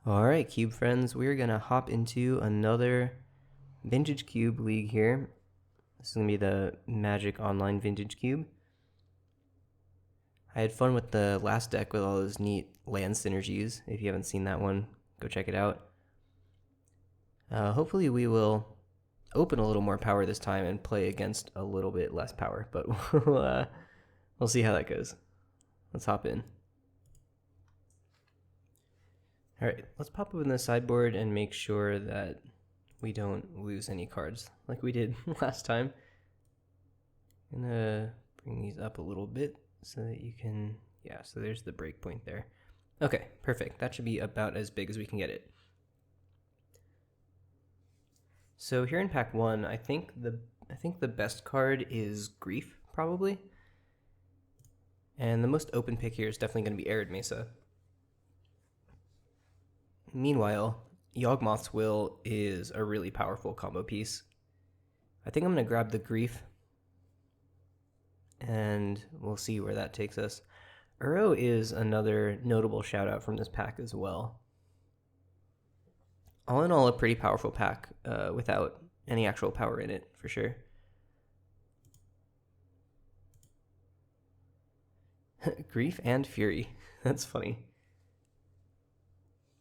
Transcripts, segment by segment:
Alright, Cube friends, we're gonna hop into another Vintage Cube League here. This is gonna be the Magic Online Vintage Cube. I had fun with the last deck with all those neat land synergies. If you haven't seen that one, go check it out. Hopefully we will open a little more power this time and play against a little bit less power, but we'll see how that goes. Let's hop in. Alright, let's pop open the sideboard and make sure that we don't lose any cards like we did last time. I'm gonna bring these up a little bit so that you can, yeah, so there's the breakpoint there. Okay, perfect. That should be about as big as we can get it. So here in pack 1, I think the best card is Grief, probably. And the most open pick here is definitely going to be Arid Mesa. Meanwhile, Yawgmoth's Will is a really powerful combo piece. I think I'm going to grab the Grief, and we'll see where that takes us. Uro is another notable shout out from this pack as well. All in all, a pretty powerful pack without any actual power in it, for sure. Grief and Fury. That's funny.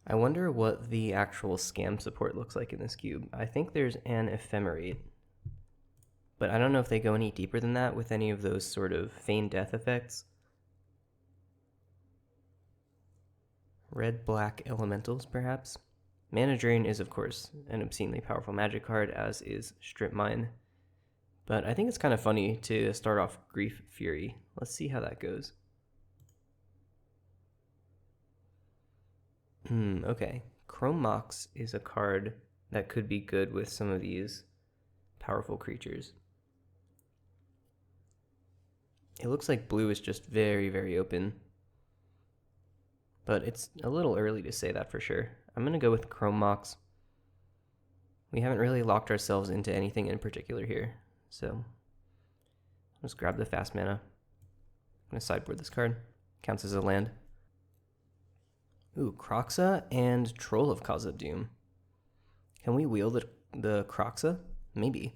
I wonder what the actual scam support looks like in this cube. I think there's an Ephemerate, but I don't know if they go any deeper than that with any of those sort of feign death effects. Red-black elementals, perhaps? Mana Drain is, of course, an obscenely powerful magic card, as is Strip Mine. But I think it's kind of funny to start off Grief Fury. Let's see how that goes. Okay. Chrome Mox is a card that could be good with some of these powerful creatures. It looks like blue is just very, very open. But it's a little early to say that for sure. I'm going to go with Chrome Mox. We haven't really locked ourselves into anything in particular here. So let's grab the fast mana. I'm going to sideboard this card. Counts as a land. Ooh, Kroxa and Troll of Khazad-dûm. Can we wield the Kroxa? Maybe.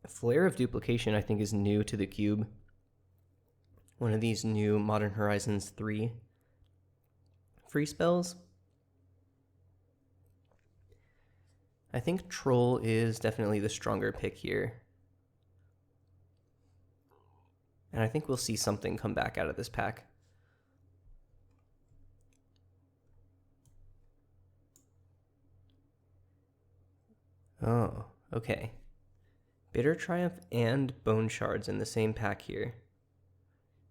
Flare of Duplication, I think, is new to the cube. One of these new Modern Horizons 3 free spells. I think Troll is definitely the stronger pick here. And I think we'll see something come back out of this pack. Oh, okay. Bitter Triumph and Bone Shards in the same pack here.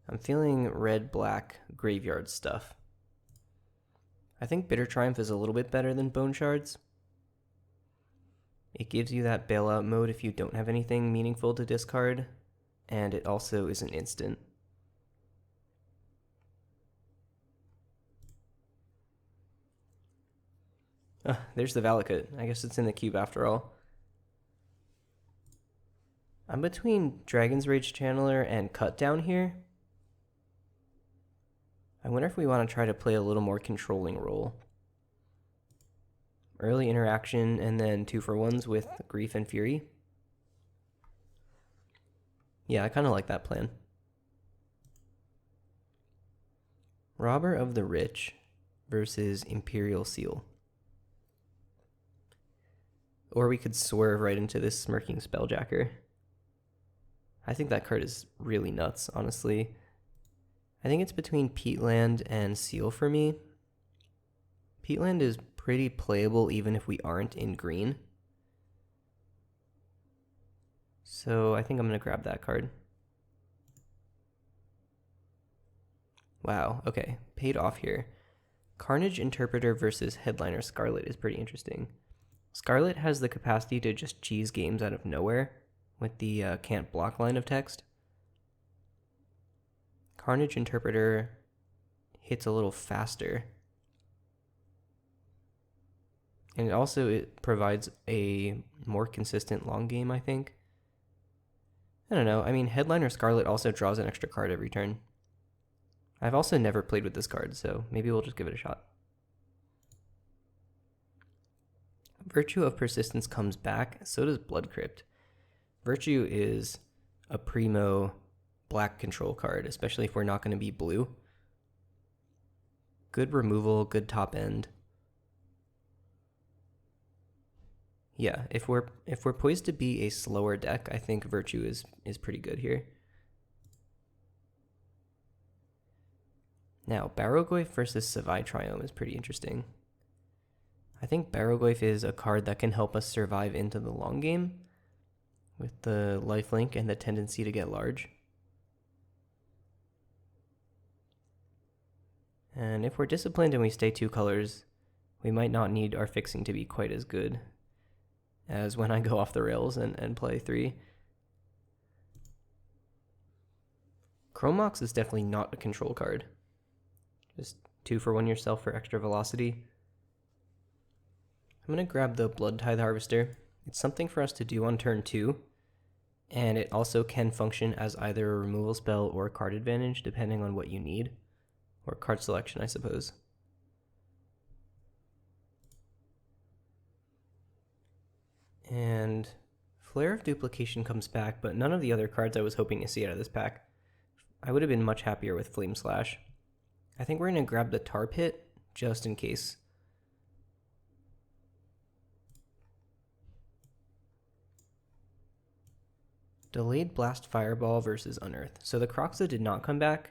I'm feeling red-black graveyard stuff. I think Bitter Triumph is a little bit better than Bone Shards. It gives you that bailout mode if you don't have anything meaningful to discard, and it also is an instant. There's the Valakut. I guess it's in the cube after all. I'm between Dragon's Rage Channeler and Cut Down here. I wonder if we want to try to play a little more controlling role. Early interaction and then 2-for-1s with Grief and Fury. Yeah, I kind of like that plan. Robber of the Rich versus Imperial Seal. Or we could swerve right into this Smirking Spelljacker. I think that card is really nuts, honestly. I think it's between Peatland and Seal for me. Peatland is pretty playable even if we aren't in green. So I think I'm going to grab that card. Wow, okay. Paid off here. Carnage Interpreter versus Headliner Scarlet is pretty interesting. Scarlet has the capacity to just cheese games out of nowhere with the can't block line of text. Carnage Interpreter hits a little faster. And it provides a more consistent long game, I think. I don't know. I mean, Headliner Scarlet also draws an extra card every turn. I've also never played with this card, so maybe we'll just give it a shot. Virtue of Persistence comes back, so does Blood Crypt. Virtue is a primo black control card, especially if we're not going to be blue. Good removal, good top end. Yeah, if we're poised to be a slower deck, I think Virtue is pretty good here. Now, Barrogoyf versus Savai Triome is pretty interesting. I think Barrogoyf is a card that can help us survive into the long game with the lifelink and the tendency to get large. And if we're disciplined and we stay 2 colors, we might not need our fixing to be quite as good as when I go off the rails and play 3. Chromox is definitely not a control card. Just 2 for 1 yourself for extra velocity. I'm going to grab the Blood Tithe Harvester. It's something for us to do on turn 2, and it also can function as either a removal spell or card advantage, depending on what you need, or card selection, I suppose. And Flare of Duplication comes back, but none of the other cards I was hoping to see out of this pack. I would have been much happier with Flame Slash. I think we're going to grab the Tar Pit, just in case. Delayed Blast Fireball versus Unearth. So the Kroxa did not come back.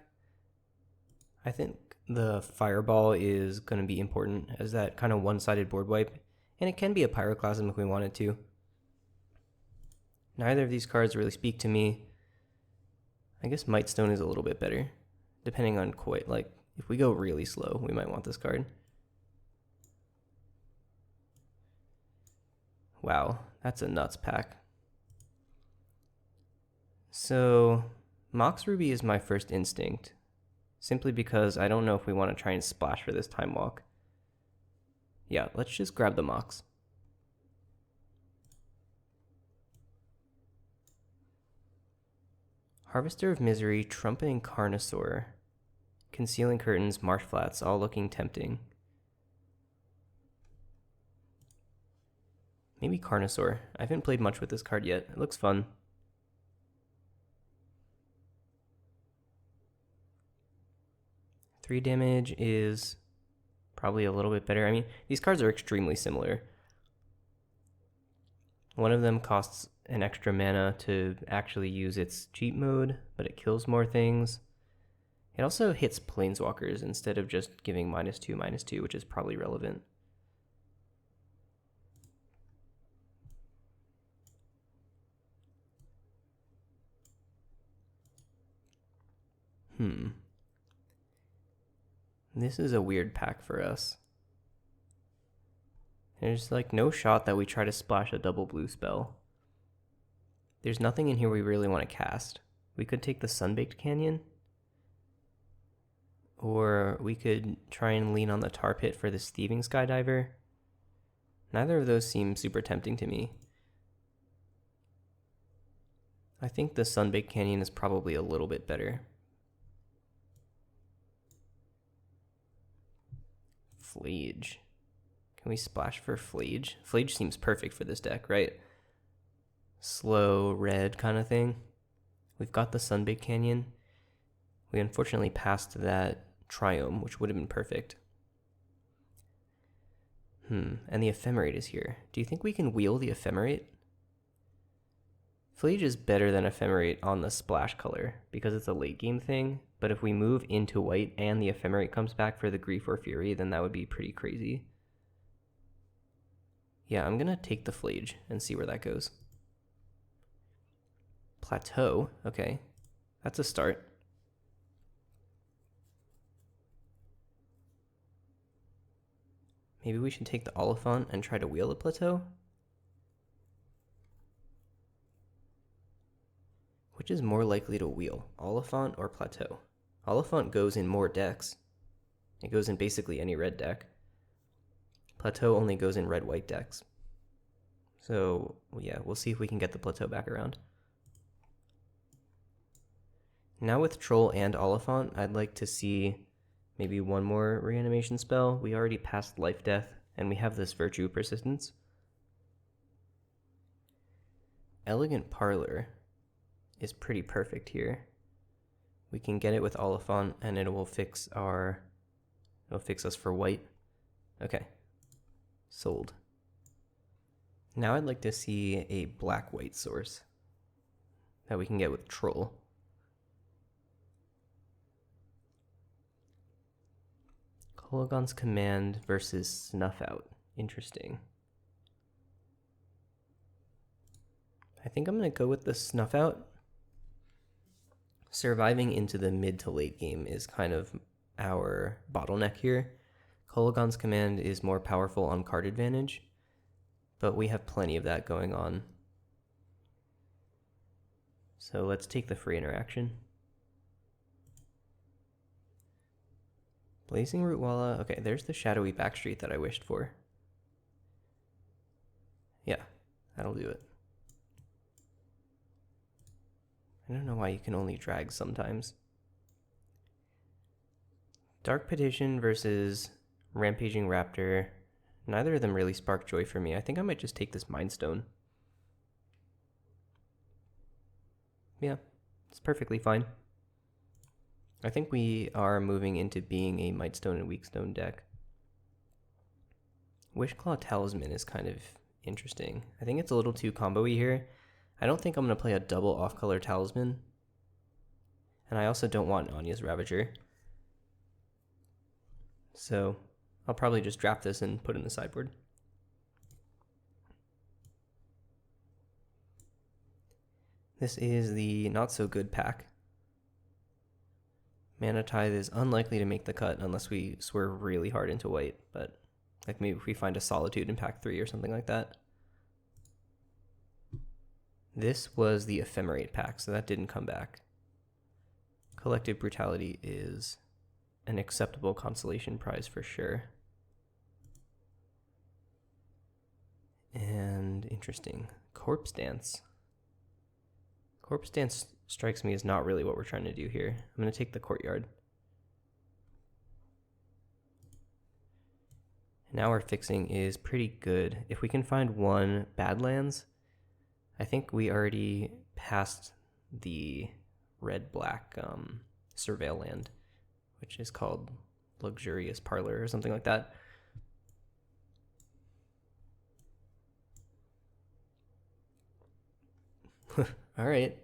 I think the Fireball is going to be important as that kind of one-sided board wipe, and it can be a Pyroclasm if we wanted to. Neither of these cards really speak to me. I guess Mightstone is a little bit better, depending on like, if we go really slow, we might want this card. Wow, that's a nuts pack. So, Mox Ruby is my first instinct, simply because I don't know if we want to try and splash for this Time Walk. Yeah, let's just grab the Mox. Harvester of Misery, Trumpeting Carnosaur, Concealing Curtains, Marsh Flats, all looking tempting. Maybe Carnosaur. I haven't played much with this card yet. It looks fun. Three damage is probably a little bit better. I mean, these cards are extremely similar. One of them costs an extra mana to actually use its cheat mode, but it kills more things. It also hits planeswalkers instead of just giving -2/-2, which is probably relevant. This is a weird pack for us. There's like no shot that we try to splash a double blue spell. There's nothing in here we really want to cast. We could take the Sunbaked Canyon, or we could try and lean on the Tar Pit for this Thieving Skydiver. Neither of those seem super tempting to me. I think the Sunbaked Canyon is probably a little bit better. Phlage. Can we splash for Phlage? Phlage seems perfect for this deck, right? Slow, red kind of thing. We've got the Sunbaked Canyon. We unfortunately passed that Triome, which would have been perfect. And the Ephemerate is here. Do you think we can wheel the Ephemerate? Phlage is better than Ephemerate on the splash color because it's a late game thing, but if we move into white and the Ephemerate comes back for the Grief or Fury, then that would be pretty crazy. Yeah, I'm going to take the Phlage and see where that goes. Plateau, okay. That's a start. Maybe we should take the Oliphant and try to wheel the Plateau? Which is more likely to wheel, Oliphant or Plateau? Oliphant goes in more decks. It goes in basically any red deck. Plateau only goes in red-white decks. So, yeah, we'll see if we can get the Plateau back around. Now with Troll and Oliphant, I'd like to see maybe one more reanimation spell. We already passed Life Death, and we have this Virtue Persistence. Elegant Parlor is pretty perfect here. We can get it with Oliphant, and it will fix us for white. Okay, sold. Now I'd like to see a black-white source that we can get with Troll. Kolaghan's Command versus Snuff Out. Interesting. I think I'm going to go with the Snuff Out. Surviving into the mid to late game is kind of our bottleneck here. Kolaghan's Command is more powerful on card advantage, but we have plenty of that going on. So let's take the free interaction. Blazing Root Walla. Okay, there's the shadowy backstreet that I wished for. Yeah, that'll do it. I don't know why you can only drag sometimes. Dark Petition versus Rampaging Raptor. Neither of them really spark joy for me. I think I might just take this Mind Stone. Yeah, it's perfectly fine. I think we are moving into being a Might Stone and Weak Stone deck. Wishclaw Talisman is kind of interesting. I think it's a little too combo-y here. I don't think I'm going to play a double off-color Talisman. And I also don't want Anya's Ravager. So I'll probably just draft this and put it in the sideboard. This is the not-so-good pack. Mana Tithe is unlikely to make the cut unless we swerve really hard into white, but like maybe if we find a Solitude in pack 3 or something like that. This was the Ephemerate pack, so that didn't come back. Collective Brutality is an acceptable consolation prize for sure. And interesting, Corpse Dance. Corpse Dance strikes me as not really what we're trying to do here. I'm going to take the Courtyard. Now our fixing is pretty good. If we can find one Badlands, I think we already passed the red-black Surveil land, which is called Luxurious Parlor or something like that. All right.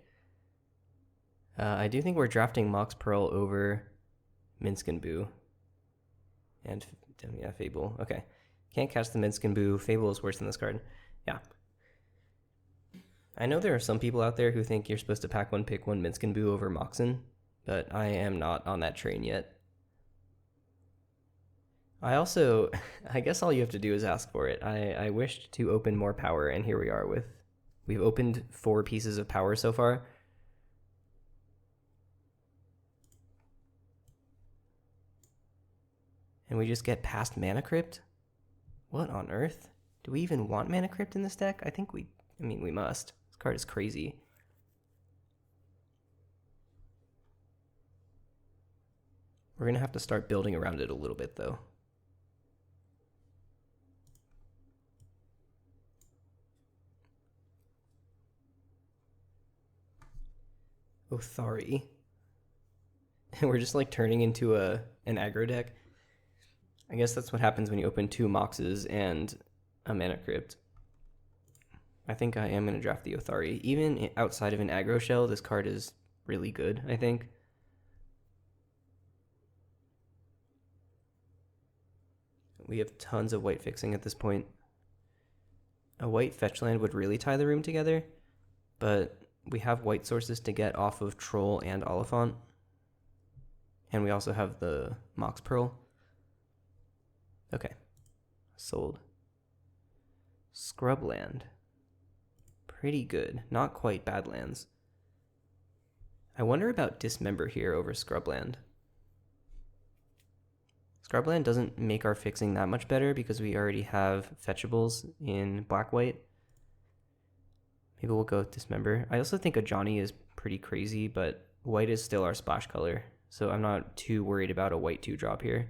I do think we're drafting Mox Pearl over Minsc and Boo. And, yeah, Fable. Okay. Can't catch the Minsc and Boo. Fable is worse than this card. Yeah. I know there are some people out there who think you're supposed to pack one, pick one Minsc and Boo over Moxen, but I am not on that train yet. I also, I guess all you have to do is ask for it. I wished to open more power, and here we are we've opened 4 pieces of power so far. And we just get past Mana Crypt? What on earth? Do we even want Mana Crypt in this deck? I mean, we must. This card is crazy. We're going to have to start building around it a little bit, though. Otharri. And we're just like turning into an aggro deck. I guess that's what happens when you open 2 Moxes and a Mana Crypt. I think I am going to draft the Otharri. Even outside of an aggro shell, this card is really good, I think. We have tons of white fixing at this point. A white fetch land would really tie the room together, but we have white sources to get off of Troll and Oliphant. And we also have the Mox Pearl. Okay, sold. Scrubland. Pretty good, not quite Badlands. I wonder about Dismember here over Scrubland. Scrubland doesn't make our fixing that much better because we already have fetchables in black-white. Maybe we'll go with Dismember. I also think a Johnny is pretty crazy, but white is still our splash color, so I'm not too worried about a white 2-drop here.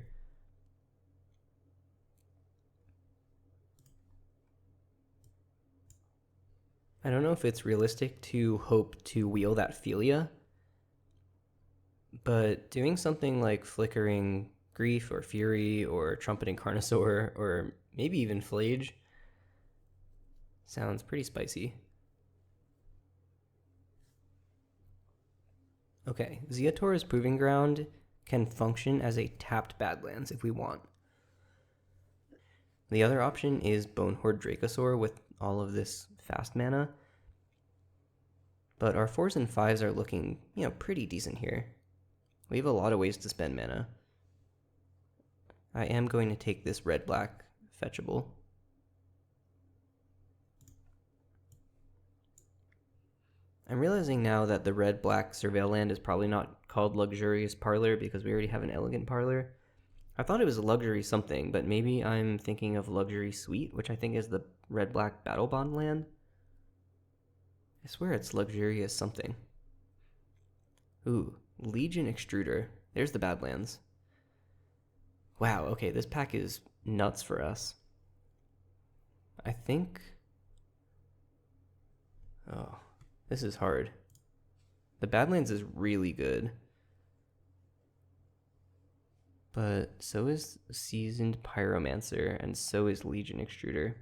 I don't know if it's realistic to hope to wheel that Philia, but doing something like Flickering Grief or Fury or Trumpeting Carnosaur or maybe even Phlage sounds pretty spicy. Okay, Zeator's Proving Ground can function as a tapped Badlands if we want. The other option is Bonehorde Dracosaur with all of this fast mana. But our 4s and 5s are looking, pretty decent here. We have a lot of ways to spend mana. I am going to take this red-black fetchable. I'm realizing now that the red-black Surveil land is probably not called Luxurious Parlor because we already have an Elegant Parlor. I thought it was a luxury something, but maybe I'm thinking of Luxury Suite, which I think is the red-black Battle Bond land. I swear it's Luxurious something. Ooh, Legion Extruder. There's the Badlands. Wow, okay, this pack is nuts for us. I think... Oh, this is hard. The Badlands is really good. But so is Seasoned Pyromancer, and so is Legion Extruder.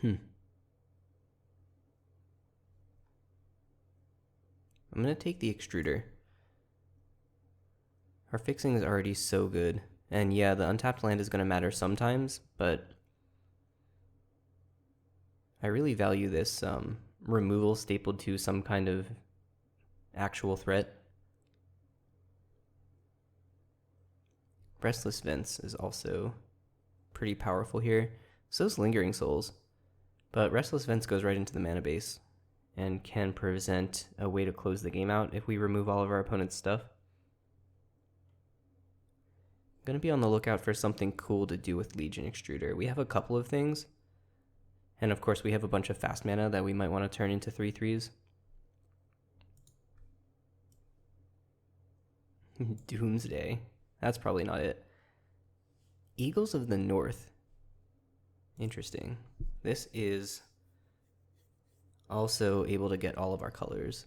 I'm going to take the Extruder. Our fixing is already so good. And yeah, the untapped land is going to matter sometimes, but I really value this removal stapled to some kind of actual threat. Restless Vents is also pretty powerful here. So is Lingering Souls. But Restless Vents goes right into the mana base and can present a way to close the game out if we remove all of our opponent's stuff. I'm going to be on the lookout for something cool to do with Legion Extruder. We have a couple of things. And of course we have a bunch of fast mana that we might want to turn into 3/3s. Doomsday. That's probably not it. Eagles of the North. Interesting. This is also able to get all of our colors.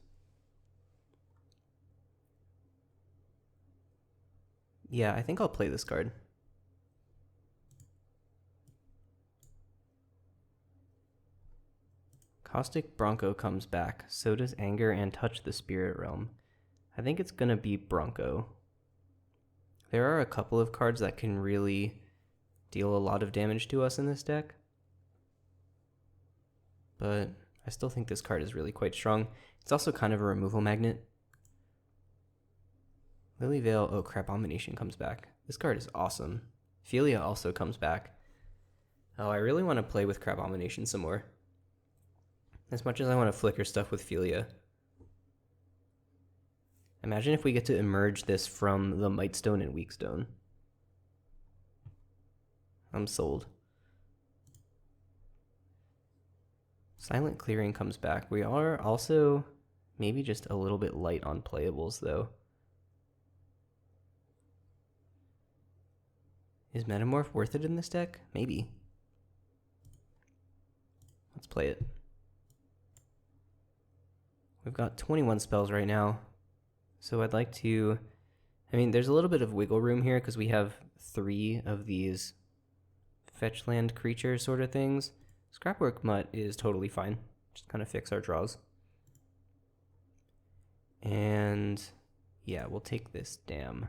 Yeah, I think I'll play this card. Caustic Bronco comes back. So does Anger and Touch the Spirit Realm. I think it's going to be Bronco. There are a couple of cards that can really deal a lot of damage to us in this deck. But I still think this card is really quite strong. It's also kind of a removal magnet. Lilyvale, oh crap, Abomination comes back. This card is awesome. Philia also comes back. Oh, I really want to play with Crabomination some more. As much as I want to flicker stuff with Philia. Imagine if we get to emerge this from the Mightstone and Weakstone. I'm sold. Silent Clearing comes back. We are also maybe just a little bit light on playables though. Is Metamorph worth it in this deck? Maybe. Let's play it. We've got 21 spells right now. So I'd like to... I mean, there's a little bit of wiggle room here because we have 3 of these fetch land creature sort of things. Scrapwork Mutt is totally fine. Just kind of fix our draws. And yeah, we'll take this Dam.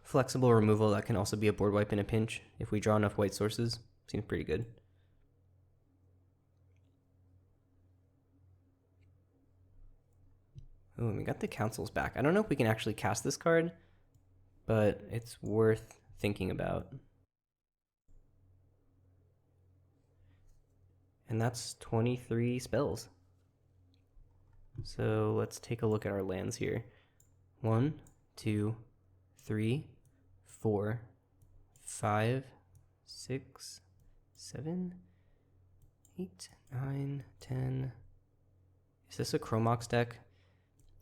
Flexible removal, that can also be a board wipe in a pinch if we draw enough white sources. Seems pretty good. Oh, and we got the Councils back. I don't know if we can actually cast this card, but it's worth thinking about. And that's 23 spells. So let's take a look at our lands here. 1, 2, 3, 4, 5, 6, 7, 8, 9, 10. Is this a Chromox deck?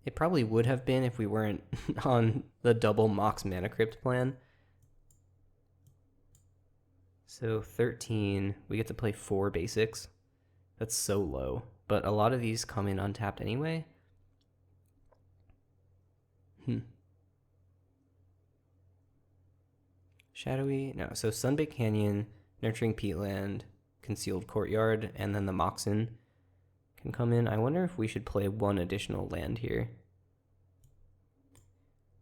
It probably would have been if we weren't on the double Mox Mana Crypt plan. So 13, we get to play 4 basics. That's so low. But a lot of these come in untapped anyway. Shadowy? No. So Sunbaked Canyon, Nurturing Peatland, Concealed Courtyard, and then the Moxen can come in. I wonder if we should play one additional land here.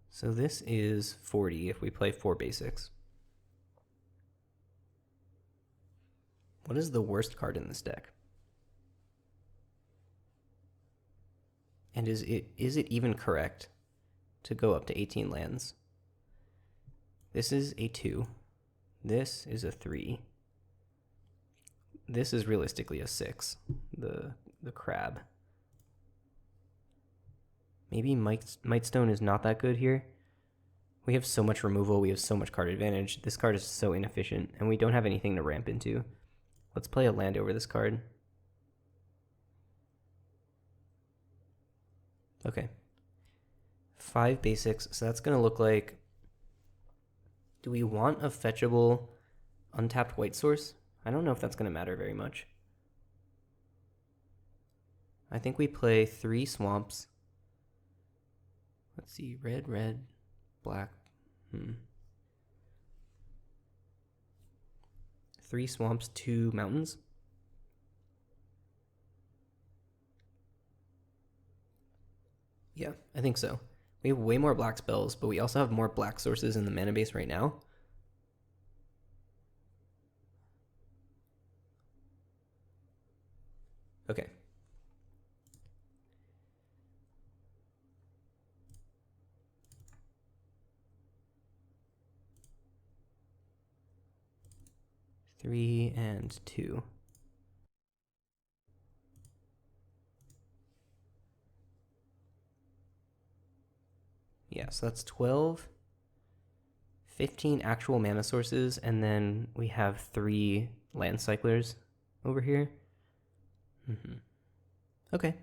So this is 40 if we play 4 basics. What is the worst card in this deck? And is it even correct to go up to 18 lands? This is a 2. This is a 3. This is realistically a 6. The crab. Maybe Mightstone is not that good here. We have so much removal. We have so much card advantage. This card is so inefficient, and we don't have anything to ramp into. Let's play a land over this card. Okay. 5 basics. So that's going to look like... Do we want a fetchable untapped white source? I don't know if that's going to matter very much. I think we play 3 swamps. Let's see. Red, red, black. 3 swamps, 2 mountains. Yeah, I think so. We have way more black spells, but we also have more black sources in the mana base right now. Okay. Three and 2. Yeah, so that's 12, 15 actual mana sources, and then we have 3 land cyclers over here. Okay.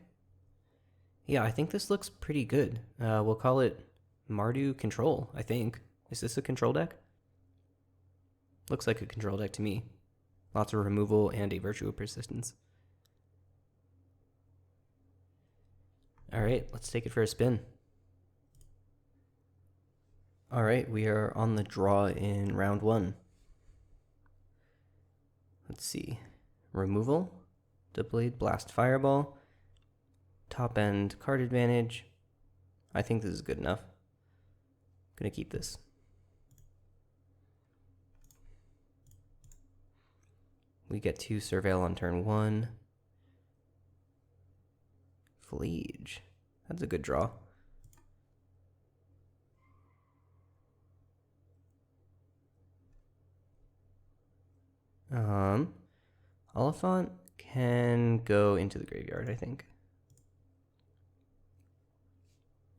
Yeah, I think this looks pretty good. We'll call it Mardu Control, I think. Is this a control deck? Looks like a control deck to me. Lots of removal and a Virtue of Persistence. Alright, let's take it for a spin. Alright, we are on the draw in round 1. Let's see. Removal, Deblade Blast Fireball, top end card advantage. I think this is good enough. Gonna keep this. We get to Surveil on turn 1. Phlage. That's a good draw. Oliphant can go into the graveyard, I think.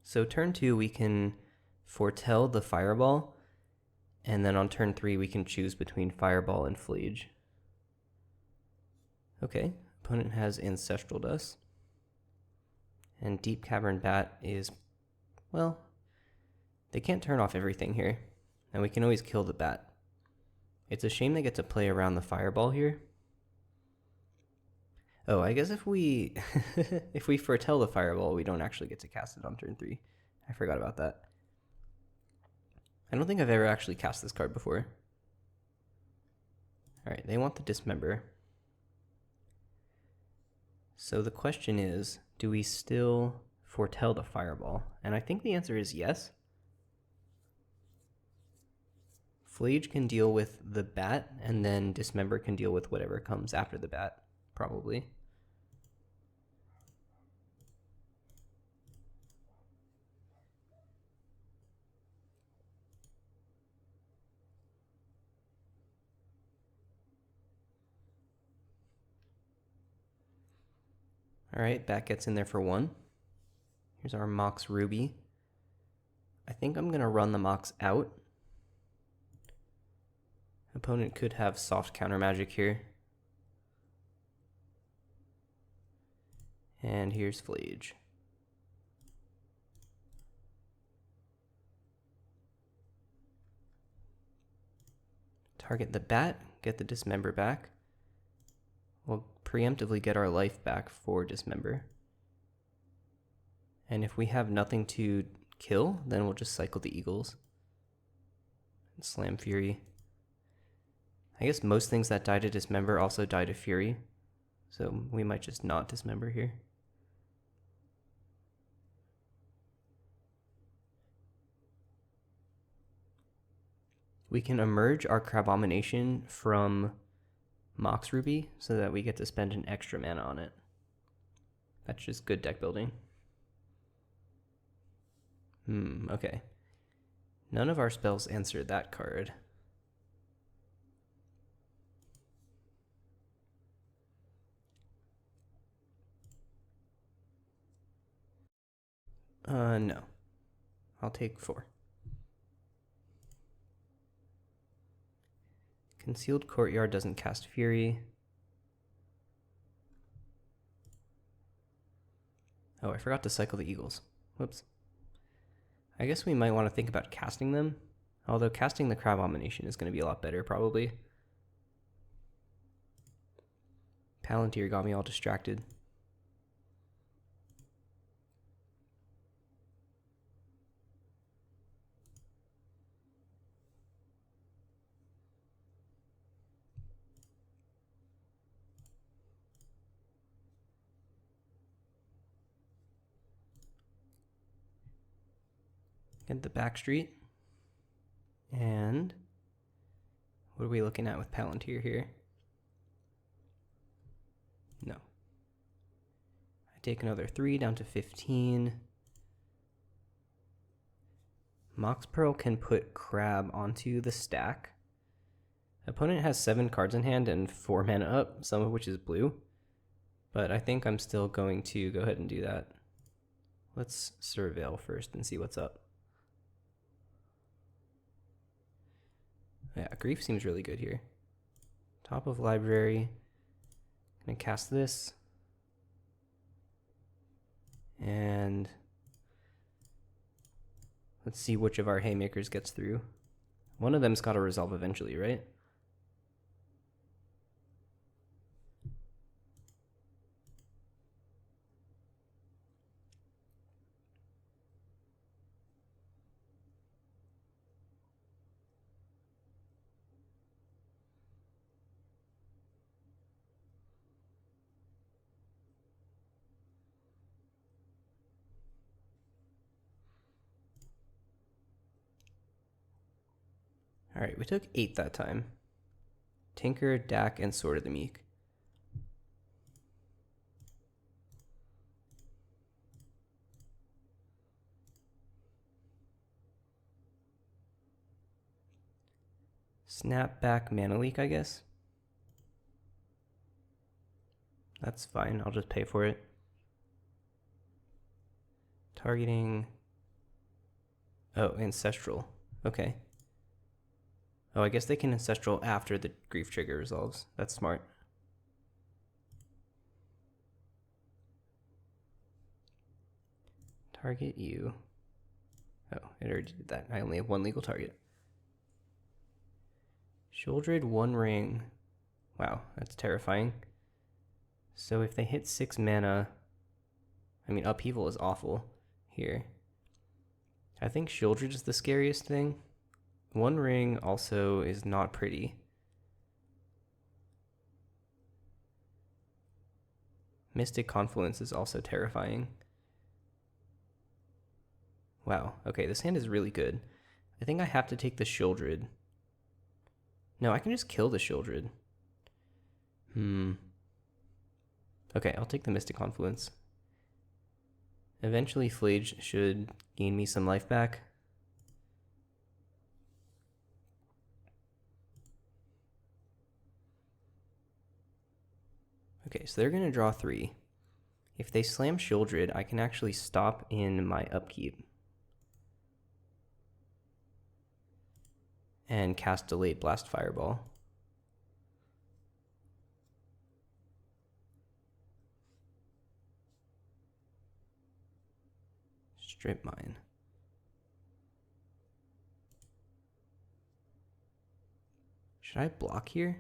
So turn 2, we can foretell the Fireball, and then on turn 3, we can choose between Fireball and Phlage. Okay, opponent has Ancestral Dust. And Deep Cavern Bat is, well, they can't turn off everything here, and we can always kill the bat. It's a shame they get to play around the Fireball here. Oh, I guess if we if we foretell the Fireball, we don't actually get to cast it on turn 3. I forgot about that. I don't think I've ever actually cast this card before. Alright, they want the Dismember. So the question is, do we still foretell the Fireball? And I think the answer is yes. Phlage can deal with the bat, and then Dismember can deal with whatever comes after the bat, probably. Alright, bat gets in there for 1. Here's our Mox Ruby. I think I'm going to run the Mox out. Opponent could have soft counter magic here. And here's Phlage. Target the bat, get the Dismember back. We'll preemptively get our life back for Dismember. And if we have nothing to kill, then we'll just cycle the Eagles. And slam Fury. I guess most things that die to Dismember also die to Fury. So we might just not Dismember here. We can emerge our Crabomination from Mox Ruby so that we get to spend an extra mana on it. That's just good deck building. Okay. None of our spells answer that card. No. I'll take 4. Concealed Courtyard doesn't cast Fury. Oh, I forgot to cycle the Eagles. Whoops. I guess we might want to think about casting them, although casting the Crabomination is going to be a lot better, probably. Palantir got me all distracted. Get the back street. And what are we looking at with Palantir here? No. I take another 3 down to 15. Mox Pearl can put Crab onto the stack. Opponent has 7 cards in hand and 4 mana up, some of which is blue. But I think I'm still going to go ahead and do that. Let's surveil first and see what's up. Yeah, Grief seems really good here. Top of library. Gonna cast this. And let's see which of our haymakers gets through. One of them's got to resolve eventually, right? All right, we took 8 that time. Tinker, Dak, and Sword of the Meek. Snapback Mana Leak, I guess. That's fine, I'll just pay for it. Targeting... Oh, Ancestral. Okay. Oh, I guess they can Ancestral after the Grief trigger resolves. That's smart. Target you. Oh, it already did that. I only have 1 legal target. Shouldred, 1 ring. Wow, that's terrifying. So if they hit 6 mana... I mean, Upheaval is awful here. I think Shouldred is the scariest thing. 1 ring also is not pretty. Mystic Confluence is also terrifying. Wow, okay, this hand is really good. I think I have to take the Shouldred. No, I can just kill the Shouldred. Okay, I'll take the Mystic Confluence. Eventually Phlage should gain me some life back. Okay, so they're going to draw 3. If they slam Shouldred, I can actually stop in my upkeep and cast Delayed Blast Fireball. Strip mine. Should I block here?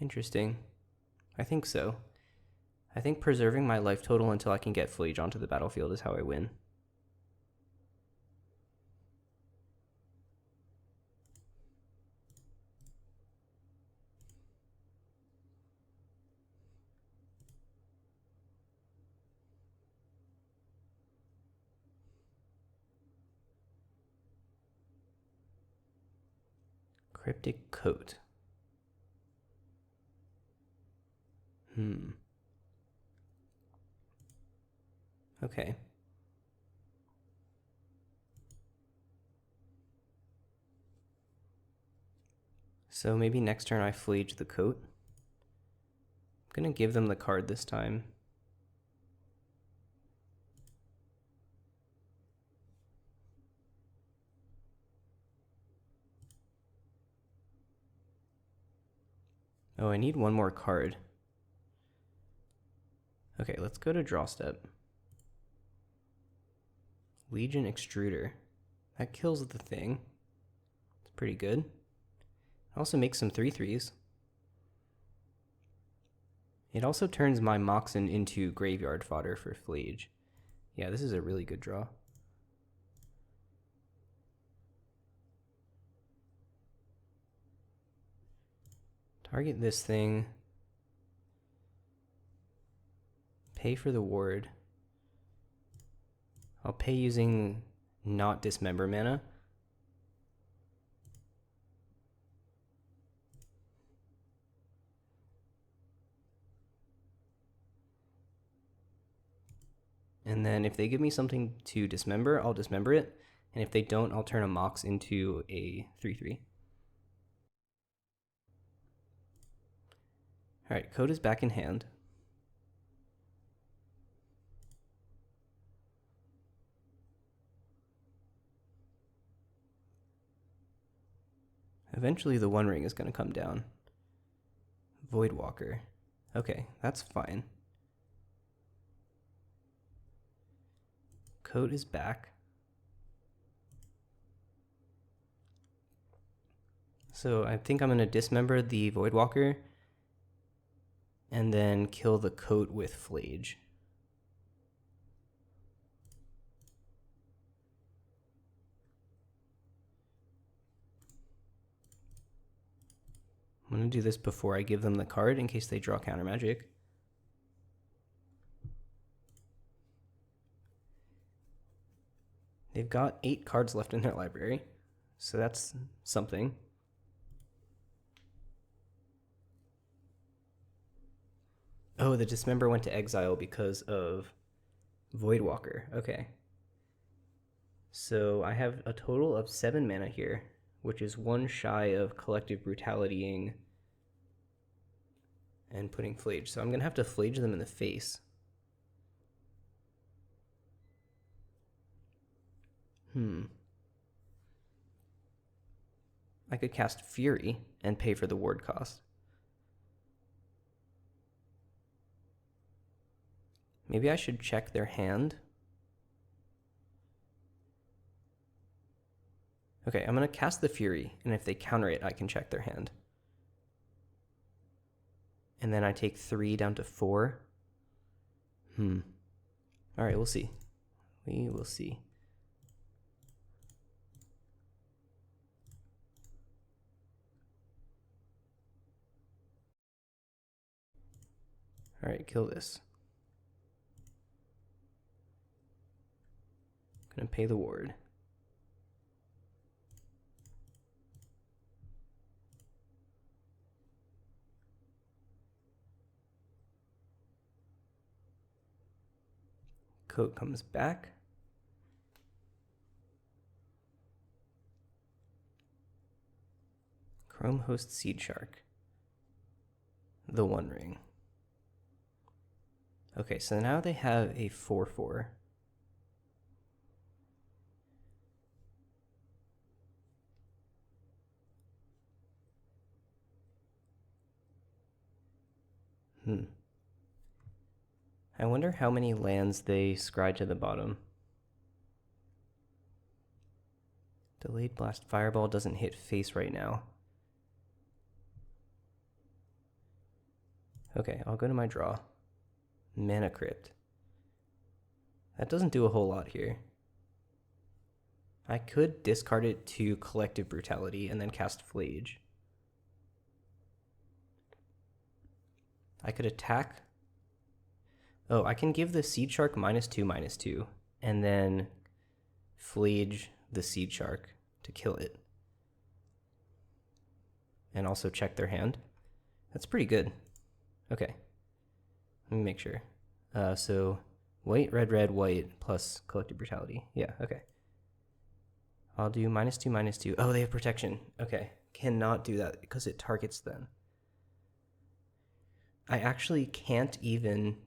Interesting. I think so. I think preserving my life total until I can get Phlage onto the battlefield is how I win. Cryptic Coat. Okay. So maybe next turn I Phlage the coat. I'm gonna give them the card this time. Oh, I need one more card. Okay, let's go to draw step. Legion Extruder. That kills the thing. It's pretty good. It also makes some 3/3s. It also turns my Moxen into graveyard fodder for Phlage. Yeah, this is a really good draw. Target this thing. Pay for the ward. I'll pay using not dismember mana. And then if they give me something to dismember, I'll dismember it. And if they don't, I'll turn a Mox into a 3/3. Alright, code is back in hand. Eventually the One Ring is going to come down. Voidwalker. Okay, that's fine. Code is back. So I think I'm going to dismember the Voidwalker and then kill the coat with Phlage. I'm going to do this before I give them the card in case they draw counter magic. They've got 8 cards left in their library, so that's something. Oh, the Dismember went to exile because of Voidwalker. Okay. So I have a total of 7 mana here, which is 1 shy of Collective Brutalitying and putting Phlage. So I'm going to have to Phlage them in the face. I could cast Fury and pay for the ward cost. Maybe I should check their hand. Okay, I'm going to cast the Fury, and if they counter it, I can check their hand. And then I take 3 down to 4. Alright, we'll see. We will see. Alright, kill this. Gonna pay the ward. Coat comes back. Chrome Host Seed Shark. The One Ring. Okay, so now they have a 4/4. I wonder how many lands they scry to the bottom. Delayed Blast Fireball doesn't hit face right now. Okay, I'll go to my draw. Mana Crypt. That doesn't do a whole lot here. I could discard it to Collective Brutality and then cast Phlage. I could attack. Oh, I can give the Seed Shark -2/-2, and then Phlage the Seed Shark to kill it. And also check their hand. That's pretty good. Okay. Let me make sure. So white, red, white, plus Collective Brutality. Yeah, okay. I'll do -2/-2. Oh, they have protection. Okay. Cannot do that because it targets them. I actually can't even...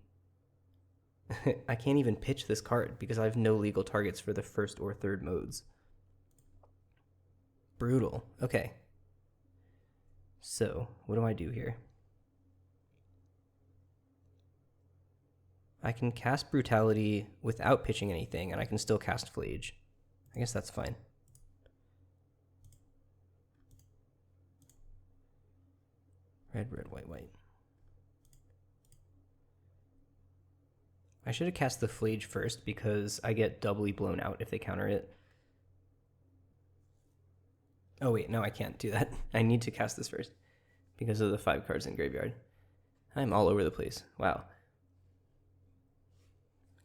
I can't even pitch this card because I have no legal targets for the first or third modes. Brutal. Okay. So, what do I do here? I can cast Brutality without pitching anything, and I can still cast Phlage. I guess that's fine. Red, white. I should have cast the Phlage first because I get doubly blown out if they counter it. Oh wait, no, I can't do that. I need to cast this first because of the 5 cards in graveyard. I'm all over the place. Wow.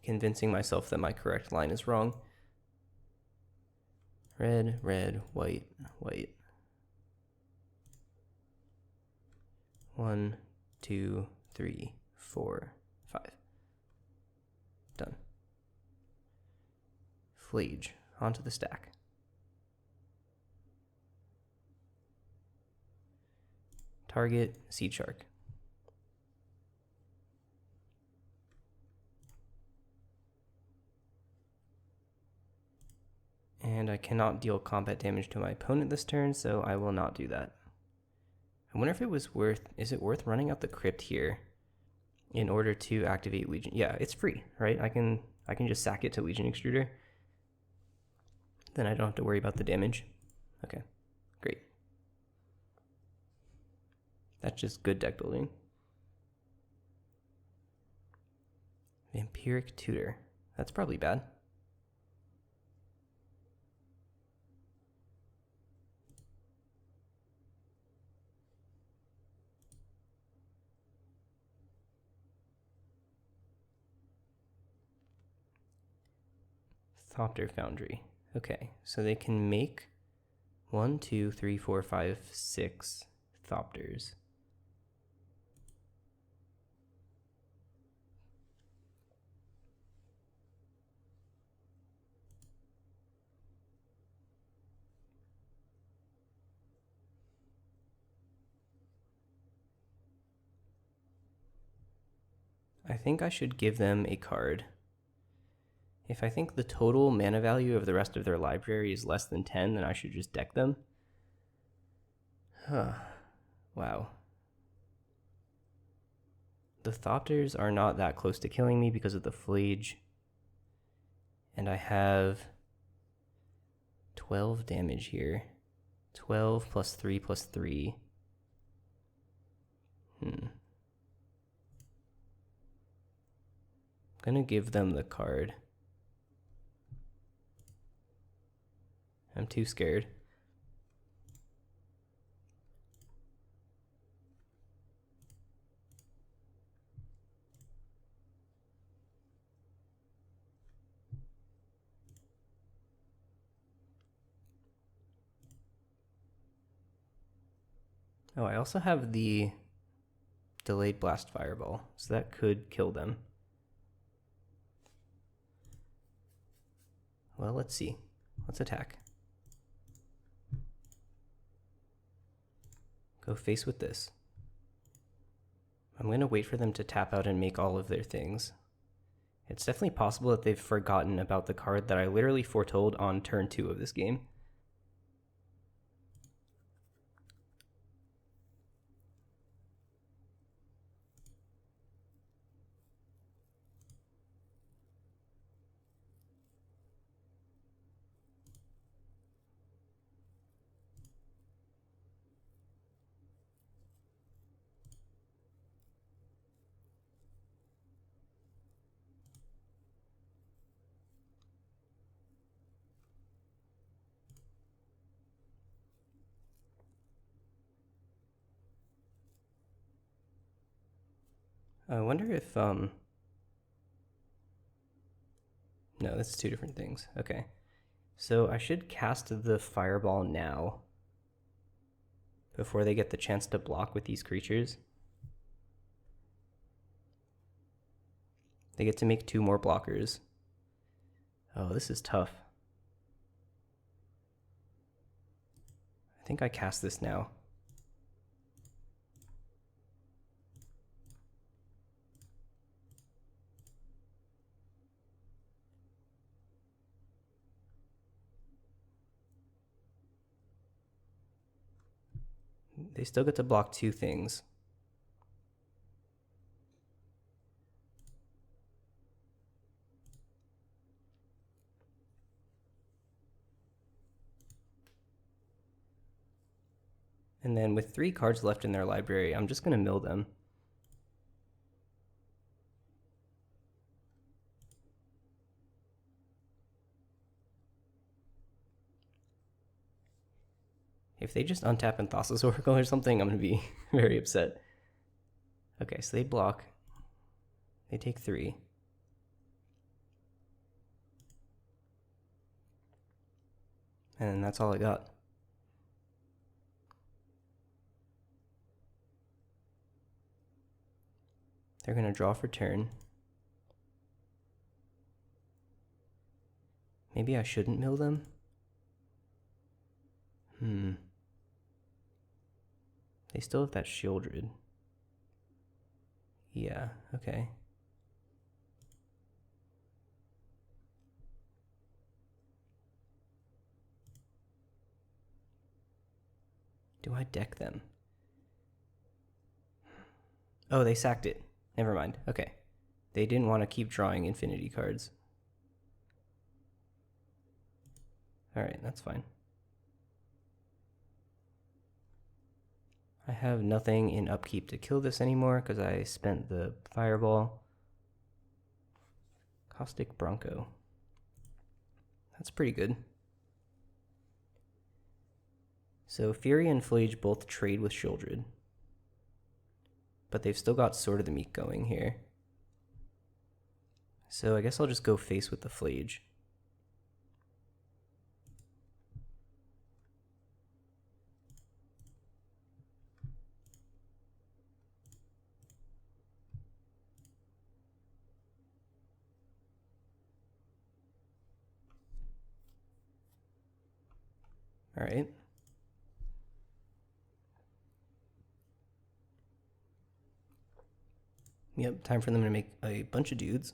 Convincing myself that my correct line is wrong. Red, white. 1, 2, 3, 4, 5. Done. Phlage onto the stack. Target Seed Shark. And I cannot deal combat damage to my opponent this turn, so I will not do that. I wonder if it was worth... Is it worth running out the Crypt here in order to activate Legion? Yeah, it's free, right? I can just sack it to Legion Extruder. Then I don't have to worry about the damage. Okay, great. That's just good deck building. Vampiric Tutor. That's probably bad. Thopter Foundry. Okay, so they can make 1, 2, 3, 4, 5, 6 Thopters. I think I should give them a card. If I think the total mana value of the rest of their library is less than 10, then I should just deck them. Huh. Wow. The Thopters are not that close to killing me because of the Phlage. And I have 12 damage here. 12 plus 3 plus 3. I'm gonna give them the card. I'm too scared. Oh, I also have the Delayed Blast Fireball, so that could kill them. Well, let's see. Let's attack. Go face with this. I'm going to wait for them to tap out and make all of their things. It's definitely possible that they've forgotten about the card that I literally foretold on turn 2 of this game. I wonder if, no, that's two different things. Okay. So I should cast the fireball now before they get the chance to block with these creatures. They get to make 2 more blockers. Oh, this is tough. I think I cast this now. They still get to block 2 things. And then with 3 cards left in their library, I'm just going to mill them. If they just untap and Thassa's Oracle or something, I'm going to be very upset. Okay, so they block. They take 3. And that's all I got. They're going to draw for turn. Maybe I shouldn't mill them? They still have that Shieldred. Yeah, okay. Do I deck them? Oh, they sacked it. Never mind. Okay. They didn't want to keep drawing infinity cards. Alright, that's fine. I have nothing in upkeep to kill this anymore because I spent the fireball. Caustic Bronco. That's pretty good. So Fury and Phlage both trade with Shieldred. But they've still got Sword of the Meek going here. So I guess I'll just go face with the Phlage. Alright. Yep, time for them to make a bunch of dudes.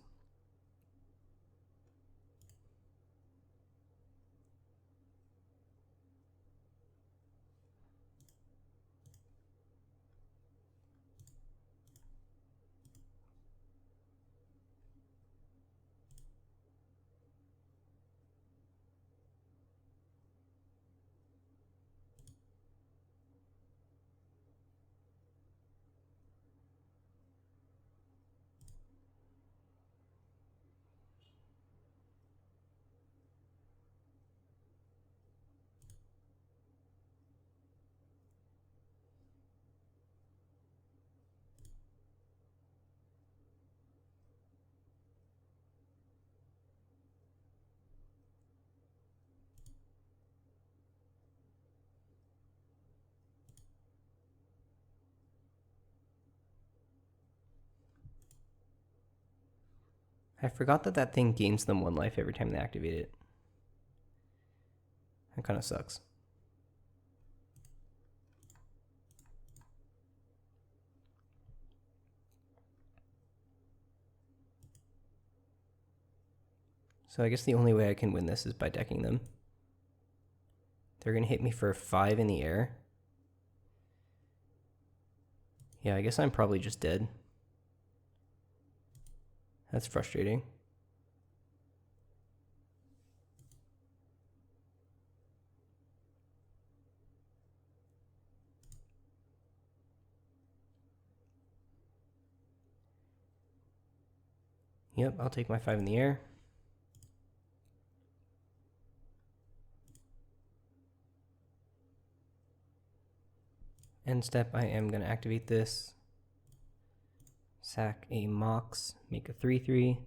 I forgot that that thing gains them 1 life every time they activate it. That kind of sucks. So I guess the only way I can win this is by decking them. They're going to hit me for 5 in the air. Yeah, I guess I'm probably just dead. That's frustrating. Yep, I'll take my 5 in the air. End step, I am going to activate this. Sack a Mox, make a 3/3.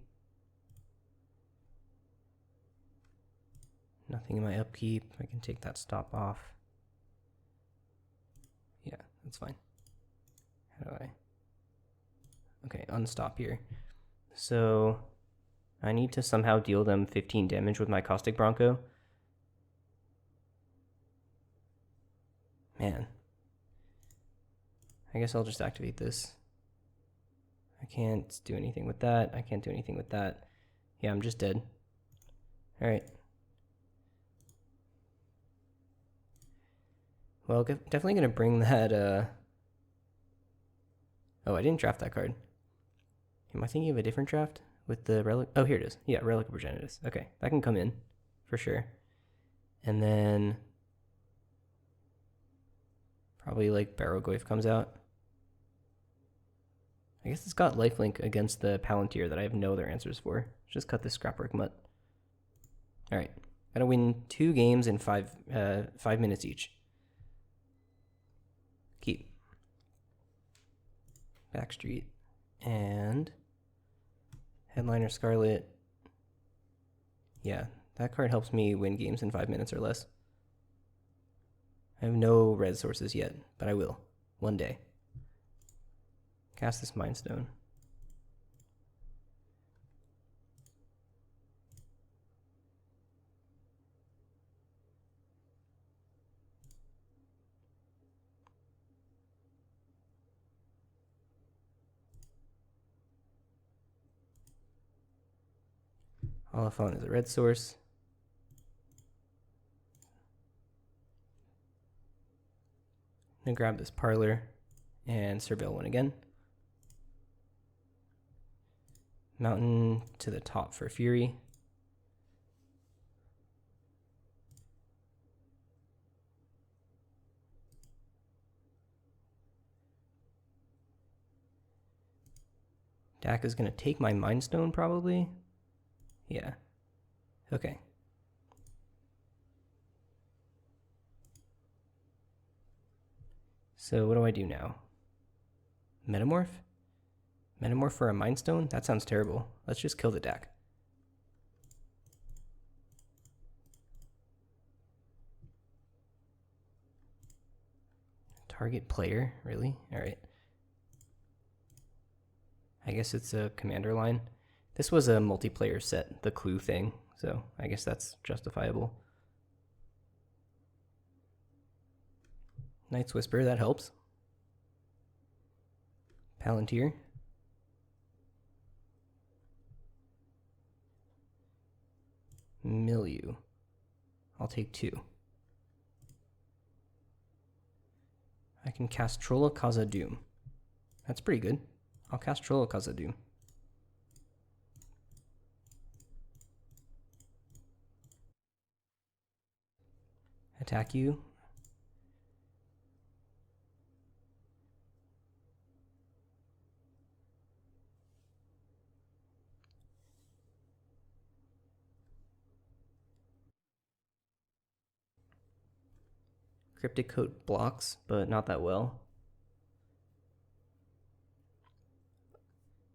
Nothing in my upkeep. I can take that stop off. Yeah, that's fine. How do I? Okay, unstop here. So I need to somehow deal them 15 damage with my Caustic Bronco. Man. I guess I'll just activate this. I can't do anything with that. I can't do anything with that. Yeah, I'm just dead. Alright. Well, definitely going to bring that, Oh, I didn't draft that card. Am I thinking of a different draft with the Relic? Oh, here it is. Yeah, Relic of Progenitus. Okay, that can come in for sure. And then probably like Barrow-goyf comes out. I guess it's got lifelink against the Palantir that I have no other answers for. Just cut this Scrapwork Mutt. Alright, gotta win 2 games in 5 minutes each. Keep. Backstreet. And Headliner Scarlet. Yeah, that card helps me win games in 5 minutes or less. I have no red sources yet, but I will. One day. Cast this Mind Stone. Oliphant is a red source. I'm gonna grab this Parlor and surveil one again. Mountain to the top for Fury. Dak is gonna take my Mind Stone probably. Yeah. Okay. So what do I do now? Metamorph? Metamorph for a Mind Stone? That sounds terrible. Let's just kill the Dak. Target player? Really? Alright. I guess it's a commander line. This was a multiplayer set, the clue thing, so I guess that's justifiable. Night's Whisper, that helps. Palantir. Milieu. I'll take 2. I can cast Troll of Khazad-dûm. That's pretty good. I'll cast Troll of Khazad-dûm. Attack you. Cryptic Coat blocks, but not that well.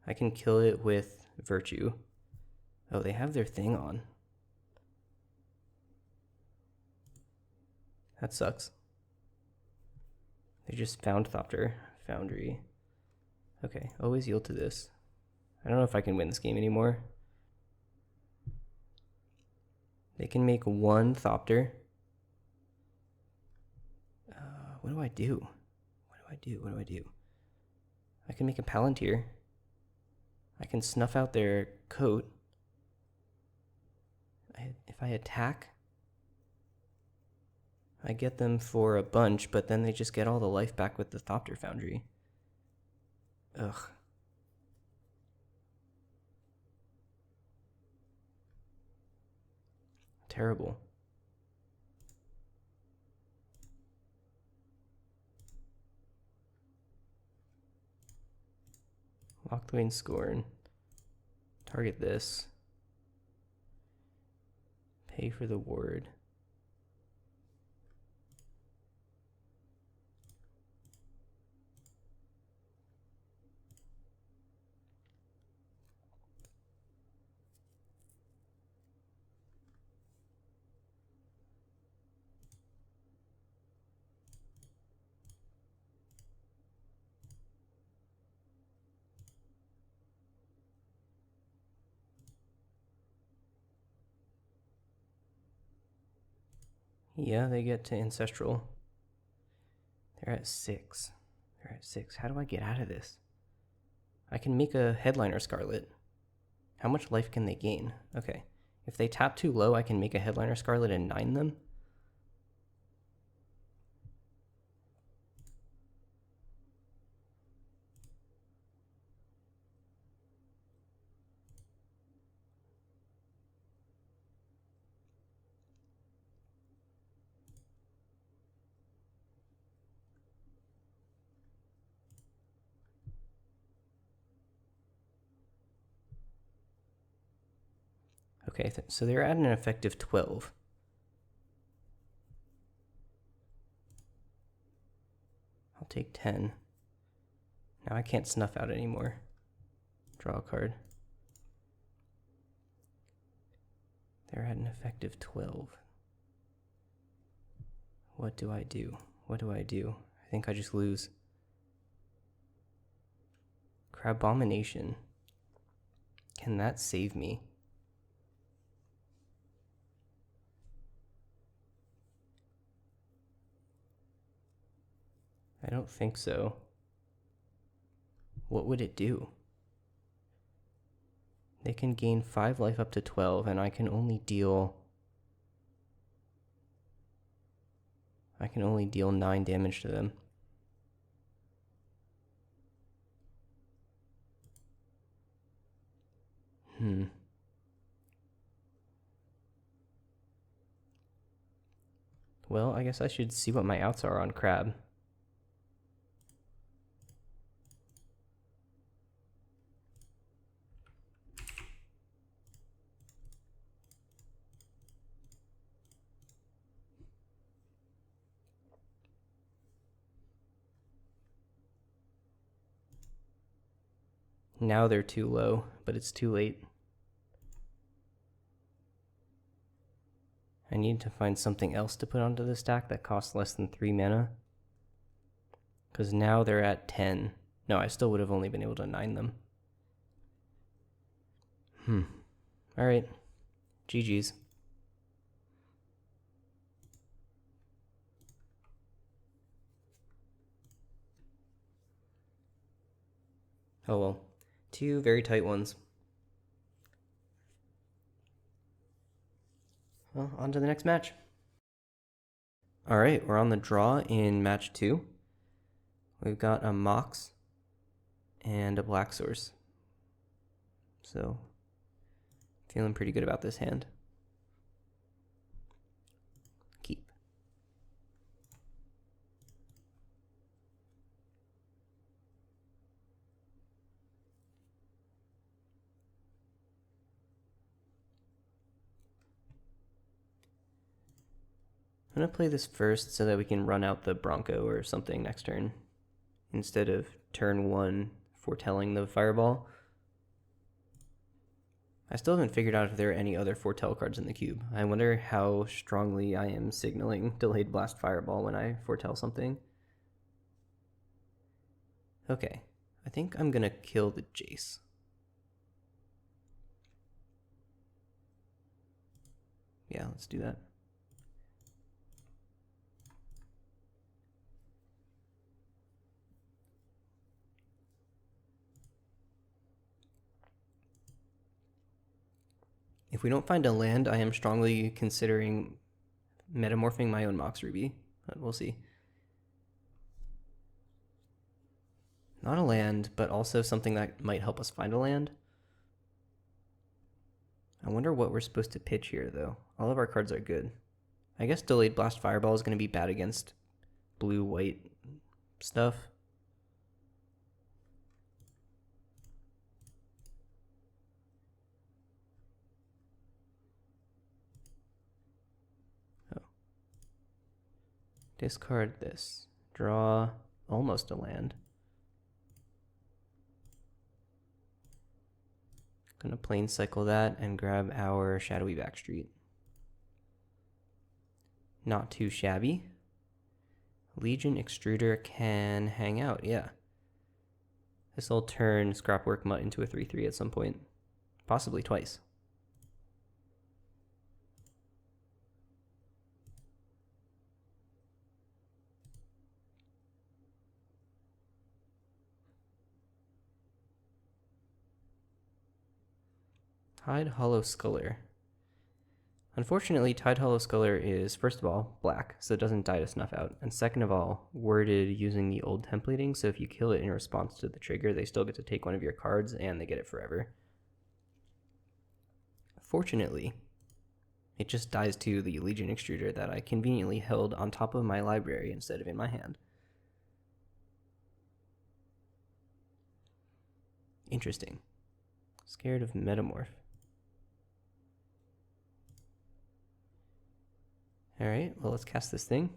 I can kill it with Virtue. Oh, they have their thing on. That sucks. They just found Thopter. Foundry. Okay, always yield to this. I don't know if I can win this game anymore. They can make 1 Thopter. What do I do? What do I do? I can make a Palantir. I can snuff out their coat. If I attack, I get them for a bunch, but then they just get all the life back with the Thopter Foundry. Ugh. Terrible. Locthwain Scorn. Target this. Pay for the ward. Yeah, they get to Ancestral. They're at 6. They're at 6. How do I get out of this? I can make a Headliner Scarlet. How much life can they gain? Okay. If they tap too low, I can make a Headliner Scarlet and 9 them. Okay, so they're at an effective 12. I'll take 10. Now I can't snuff out anymore. Draw a card. They're at an effective 12. What do I do? What do I do? I think I just lose. Crabomination. Can that save me? I don't think so. What would it do? They can gain 5 life up to 12, and I can only deal 9 damage to them. Well, I guess I should see what my outs are on Crab. Now they're too low, but it's too late. I need to find something else to put onto the stack that costs less than 3 mana. Because now they're at 10. No, I still would have only been able to 9 them. Alright. GG's. Oh well. 2 very tight ones. Well, on to the next match. Alright, we're on the draw in match 2. We've got a Mox and a Black Source. So, feeling pretty good about this hand. Keep. I'm going to play this first so that we can run out the Bronco or something next turn, instead of turn 1 foretelling the Fireball. I still haven't figured out if there are any other foretell cards in the cube. I wonder how strongly I am signaling Delayed Blast Fireball when I foretell something. Okay, I think I'm going to kill the Jace. Yeah, let's do that. If we don't find a land, I am strongly considering metamorphing my own Mox Ruby, but we'll see. Not a land, but also something that might help us find a land. I wonder what we're supposed to pitch here, though. All of our cards are good. I guess Delayed Blast Fireball is going to be bad against blue-white stuff. Discard this. Draw almost a land. Gonna plain cycle that and grab our Shadowy Backstreet. Not too shabby. Legion Extruder can hang out, yeah. This will turn Scrapwork Mutt into a 3/3 at some point. Possibly twice. Tide Hollow Sculler. Unfortunately, Tide Hollow Sculler is, first of all, black, so it doesn't die to snuff out, and second of all, worded using the old templating, so if you kill it in response to the trigger, they still get to take one of your cards, and they get it forever. Fortunately, it just dies to the Legion Extruder that I conveniently held on top of my library instead of in my hand. Interesting. Scared of Metamorph. Alright, well, let's cast this thing.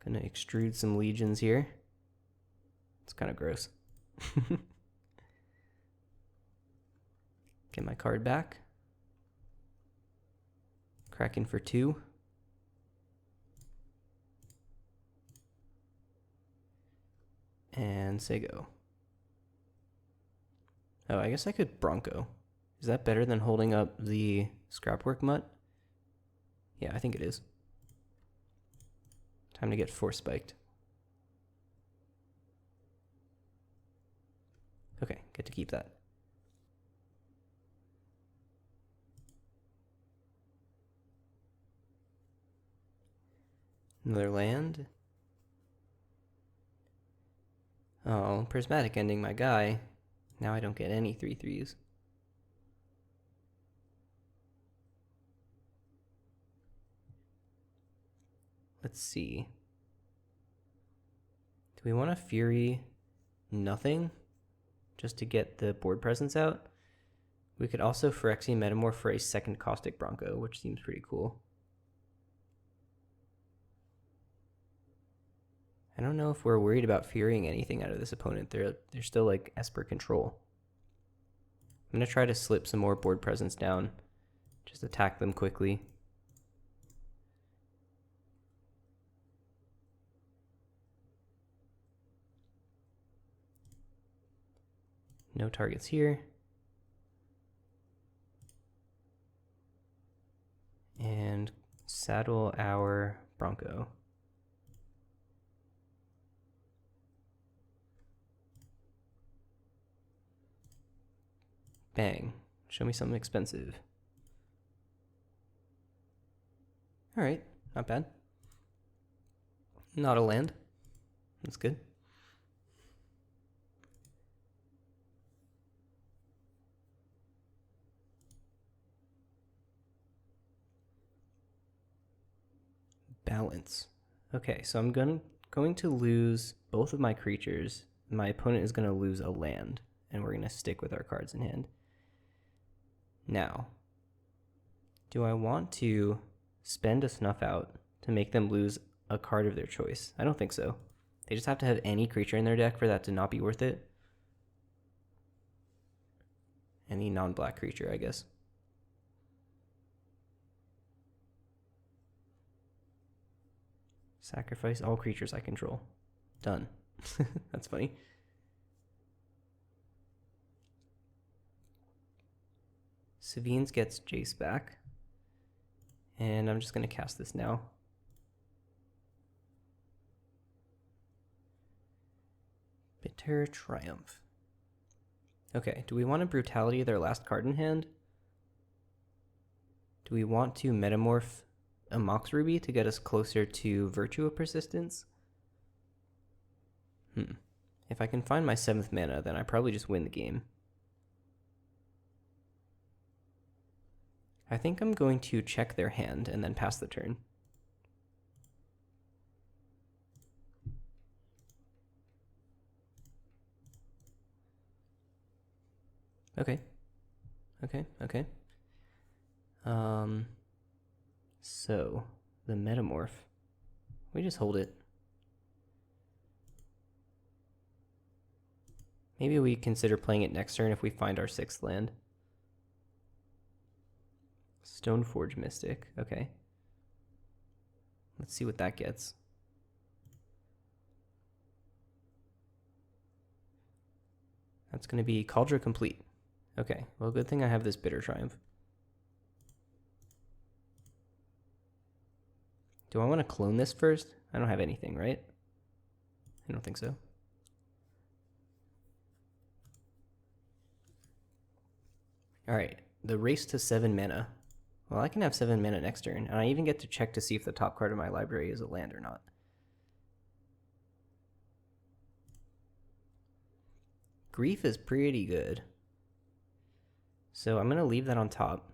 Gonna extrude some legions here. It's kind of gross. Get my card back. Kraken for 2. And say go. Oh, I guess I could Bronco. Is that better than holding up the Scrapwork Mutt? Yeah, I think it is. Time to get Force Spiked. Okay, get to keep that. Another land. Oh, Prismatic Ending my guy. Now I don't get any 3/3s. Let's see. Do we want to Fury nothing just to get the board presence out? We could also Phyrexian Metamorph for a second Caustic Bronco, which seems pretty cool. I don't know if we're worried about Furying anything out of this opponent. They're still like Esper control. I'm going to try to slip some more board presence down. Just attack them quickly. No targets here. And saddle our Bronco. Bang. Show me something expensive. Alright, not bad. Not a land. That's good. Balance. Okay, so I'm going to lose both of my creatures. My opponent is going to lose a land, and we're going to stick with our cards in hand. Now, do I want to spend a Snuff Out to make them lose a card of their choice? I don't think so. They just have to have any creature in their deck for that to not be worth it. Any non-black creature, I guess. Sacrifice all creatures I control. Done. That's funny. Savines gets Jace back. And I'm just going to cast this now. Bitter Triumph. Okay, do we want to Brutality their last card in hand? Do we want to Metamorph a Mox Ruby to get us closer to Virtue of Persistence? If I can find my 7th mana, then I probably just win the game. I think I'm going to check their hand and then pass the turn. Okay. So, the Metamorph. We just hold it. Maybe we consider playing it next turn if we find our 6th land. Stoneforge Mystic, okay. Let's see what that gets. That's going to be Cauldron Complete. Okay, well, good thing I have this Bitter Triumph. Do I want to clone this first? I don't have anything, right? I don't think so. Alright, the race to 7 mana. Well, I can have 7 mana next turn, and I even get to check to see if the top card of my library is a land or not. Grief is pretty good. So I'm going to leave that on top.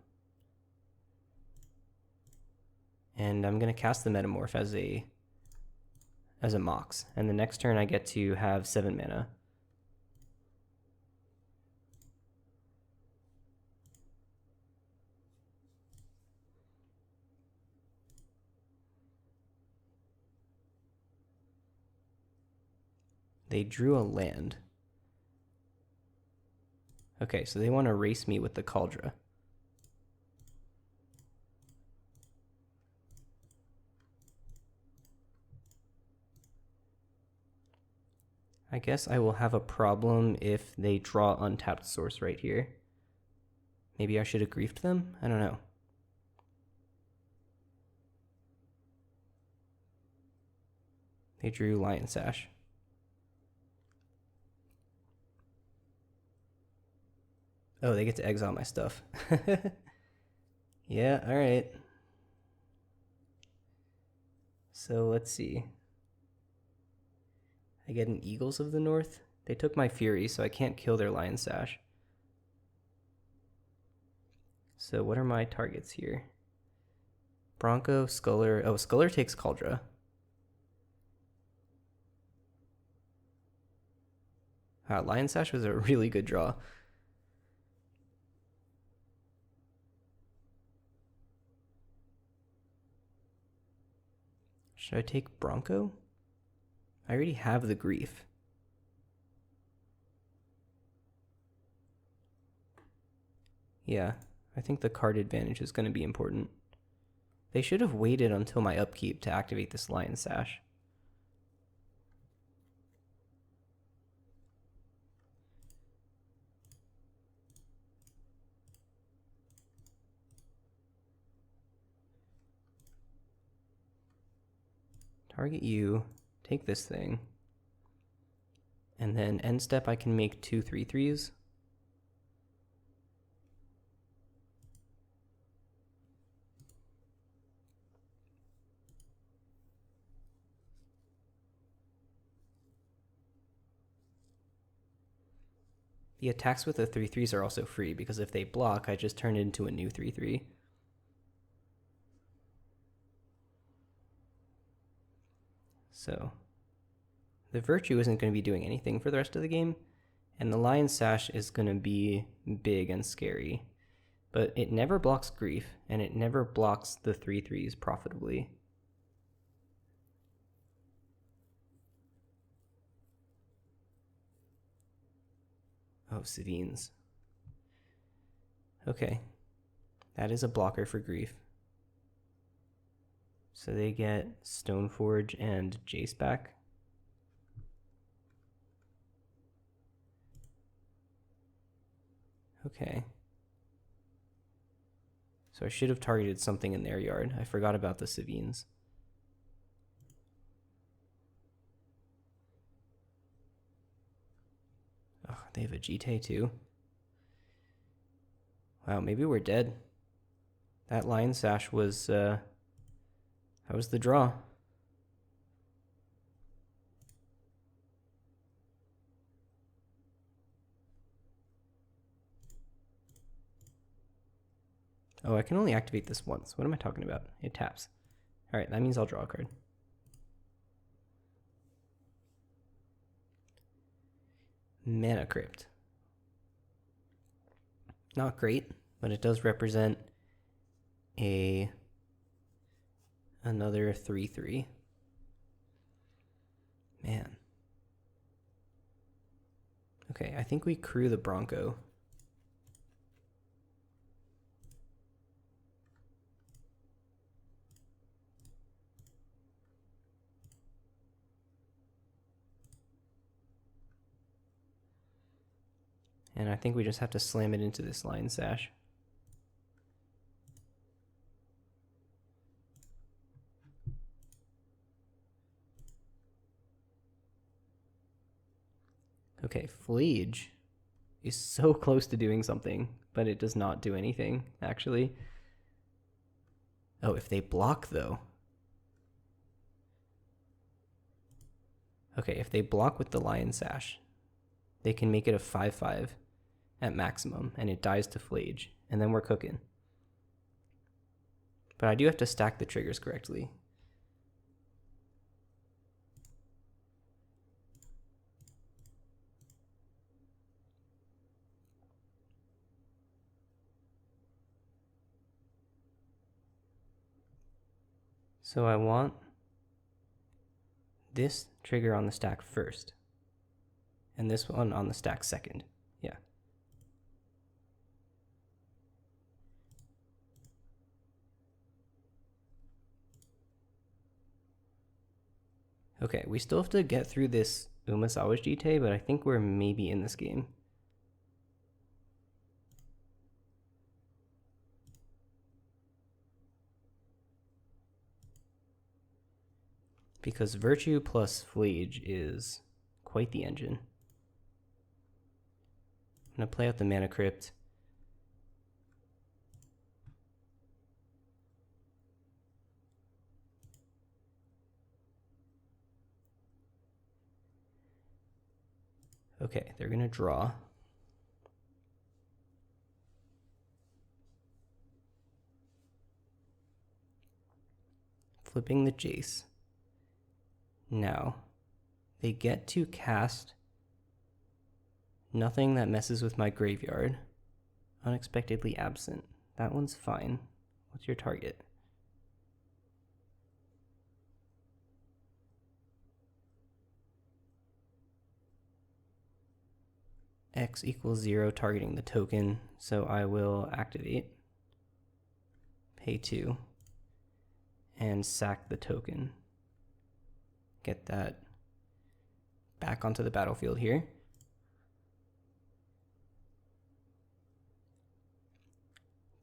And I'm going to cast the Metamorph as a Mox. And the next turn I get to have 7 mana. They drew a land. Okay, so they want to race me with the Kaldra. I guess I will have a problem if they draw untapped source right here. Maybe I should have griefed them? I don't know. They drew Lion Sash. Oh, they get to exile my stuff. Yeah, alright. So let's see. I get an Eagles of the North. They took my Fury, so I can't kill their Lion Sash. So what are my targets here? Bronco, Sculler. Oh, Sculler takes Kaldra. Lion Sash was a really good draw. Should I take Bronco? I already have the Grief. Yeah, I think the card advantage is going to be important. They should have waited until my upkeep to activate this Lion Sash. Target you, take this thing, and then end step I can make 2 3/3s. The attacks with the 3/3s are also free because if they block, I just turn it into a new 3/3. So the Virtue isn't going to be doing anything for the rest of the game, and the Lion Sash is going to be big and scary, but it never blocks Grief, and it never blocks the 3/3s profitably. Oh, Savines. Okay, that is a blocker for Grief. So they get Stoneforge and Jace back. Okay. So I should have targeted something in their yard. I forgot about the Savines. Oh, they have a Jite too. Wow, maybe we're dead. That Lion Sash was, that was the draw. Oh, I can only activate this once. What am I talking about? It taps. Alright, that means I'll draw a card. Mana Crypt. Not great, but it does represent another 3/3. Man. Okay, I think we crew the Bronco. And I think we just have to slam it into this Lion Sash. Okay, Phlage is so close to doing something, but it does not do anything, actually. Oh, if they block, though. Okay, if they block with the Lion Sash, they can make it a 5/5 at maximum, and it dies to Phlage, and then we're cooking. But I do have to stack the triggers correctly. So I want this trigger on the stack first, and this one on the stack second. Yeah. Okay, we still have to get through this Umasawa's Jite, but I think we're maybe in this game. Because Virtue plus Phlage is quite the engine. I'm going to play out the Mana Crypt. Okay, they're going to draw. Flipping the Jace. Now, they get to cast nothing that messes with my graveyard. Unexpectedly absent. That one's fine. What's your target? X equals 0, targeting the token, so I will activate, pay 2, and sack the token. Get that back onto the battlefield here.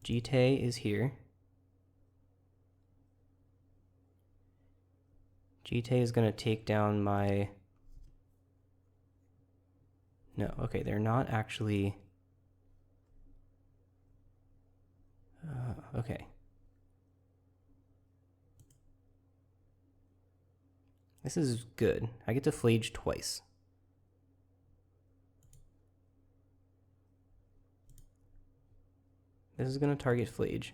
Jite is here. Jite is going to take down my... No, okay, they're not actually... okay. This is good. I get to Phlage twice. This is going to target Phlage.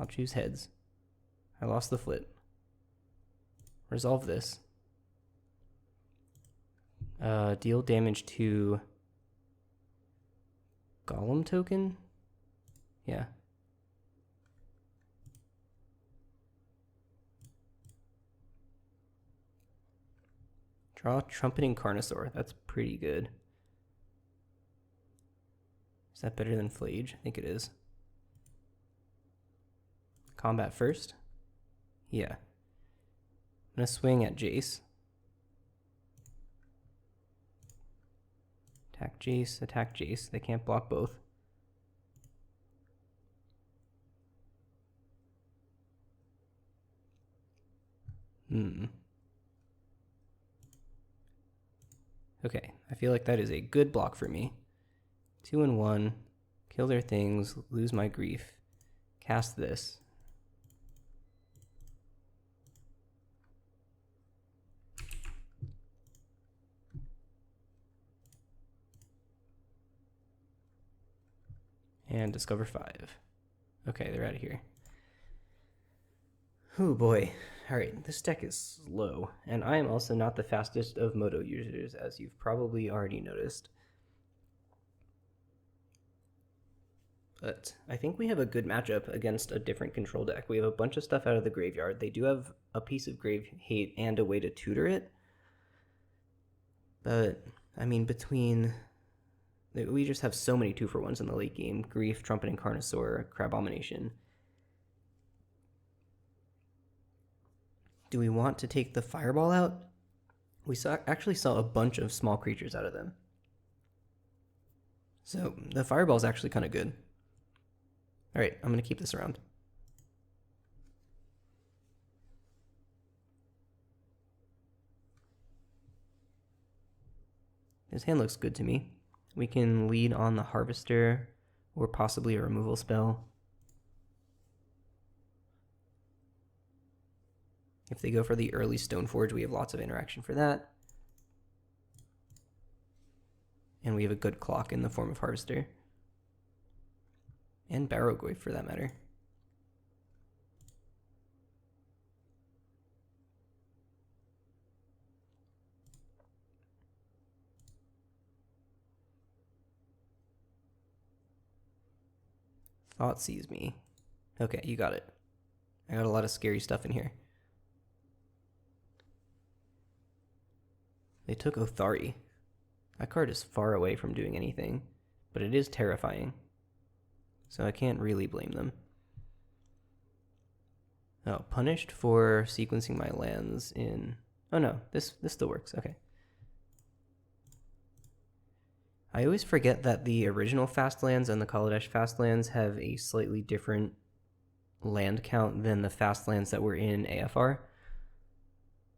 I'll choose heads. I lost the flip. Resolve this. Deal damage to Golem token? Yeah. Draw Trumpeting Carnosaur. That's pretty good. Is that better than Phlage? I think it is. Combat first? Yeah. I'm gonna swing at Jace. Attack Jace, attack Jace. They can't block both. Okay, I feel like that is a good block for me. 2 and 1, kill their things, lose my grief, cast this. And discover 5. Okay, they're out of here. Oh boy. Alright, this deck is slow, and I am also not the fastest of Moto users, as you've probably already noticed. But I think we have a good matchup against a different control deck. We have a bunch of stuff out of the graveyard. They do have a piece of Grave Hate and a way to tutor it. But, I mean, we just have so many 2-for-1s in the late game. Grief, Trumpeting Carnosaur, Crabomination. Do we want to take the Fireball out? We actually saw a bunch of small creatures out of them. So the Fireball is actually kind of good. All right, I'm going to keep this around. His hand looks good to me. We can lead on the Harvester or possibly a removal spell. If they go for the early Stoneforge, we have lots of interaction for that. And we have a good clock in the form of Harvester. And Barrowgoyf for that matter. Thought sees me. Okay, you got it. I got a lot of scary stuff in here. They took Otharri. That card is far away from doing anything, but it is terrifying. So I can't really blame them. Oh, punished for sequencing my lands in... Oh no, this still works, okay. I always forget that the original Fastlands and the Kaladesh Fastlands have a slightly different land count than the Fastlands that were in AFR.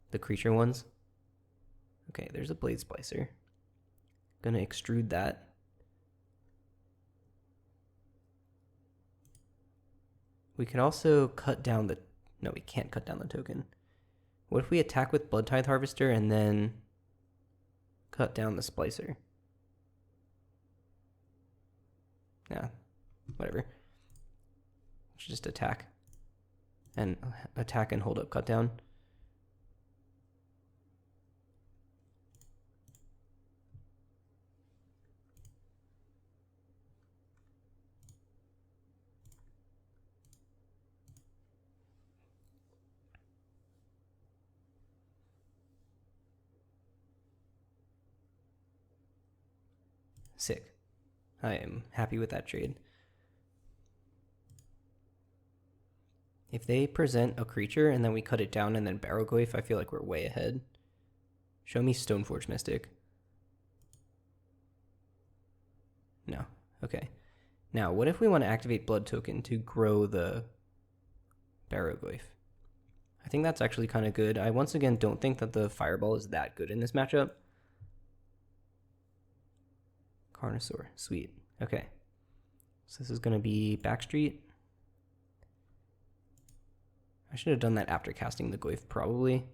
The creature ones. Okay, there's a Blade Splicer. Gonna extrude that. We can also cut down the... No, we can't cut down the token. What if we attack with Blood Tithe Harvester and then cut down the Splicer? Yeah, whatever. Should just attack. And attack and hold up cut down. Sick. I am happy with that trade. If they present a creature and then we cut it down and then Barrowgoyf, I feel like we're way ahead. Show me Stoneforge Mystic. No. Okay. Now, what if we want to activate Blood Token to grow the Barrowgoyf? I think that's actually kind of good. I once again don't think that the Fireball is that good in this matchup. Carnosaur. Sweet. Okay. So this is going to be Backstreet. I should have done that after casting the Goyf, probably.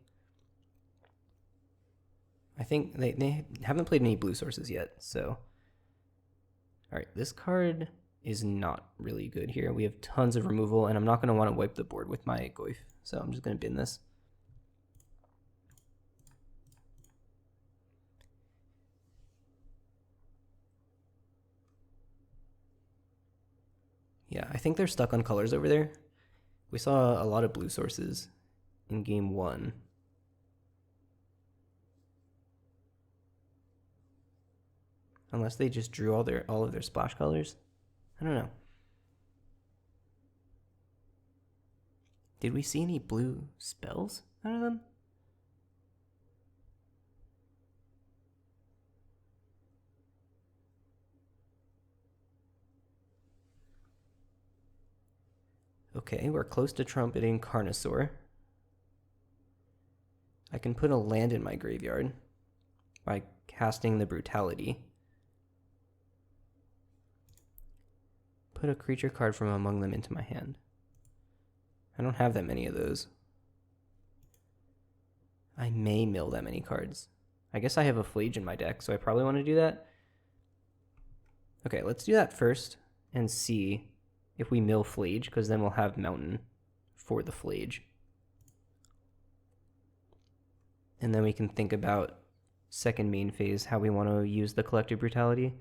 I think they haven't played any blue sources yet, so... Alright, this card is not really good here. We have tons of removal, and I'm not going to want to wipe the board with my Goyf, so I'm just going to bin this. Yeah, I think they're stuck on colors over there. We saw a lot of blue sources in game 1. Unless they just drew all of their splash colors. I don't know. Did we see any blue spells out of them? Okay, we're close to trumpeting Carnosaur. I can put a land in my graveyard by casting the Brutality. Put a creature card from among them into my hand. I don't have that many of those. I may mill that many cards. I guess I have a Phlage in my deck, so I probably want to do that. Okay, let's do that first and see if we mill Phlage, because then we'll have Mountain for the Phlage. And then we can think about second main phase, how we want to use the Collective Brutality.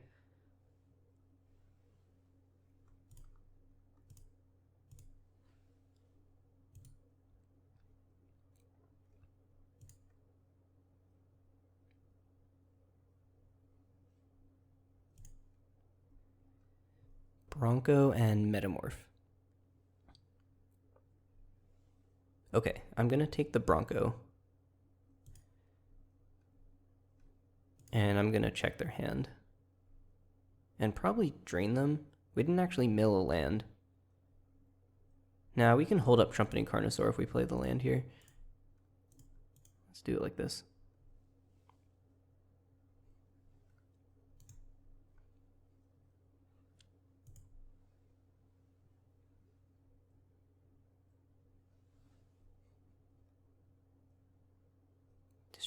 Bronco and Metamorph. Okay, I'm going to take the Bronco. And I'm going to check their hand. And probably drain them. We didn't actually mill a land. Now we can hold up Trumpeting Carnosaur if we play the land here. Let's do it like this.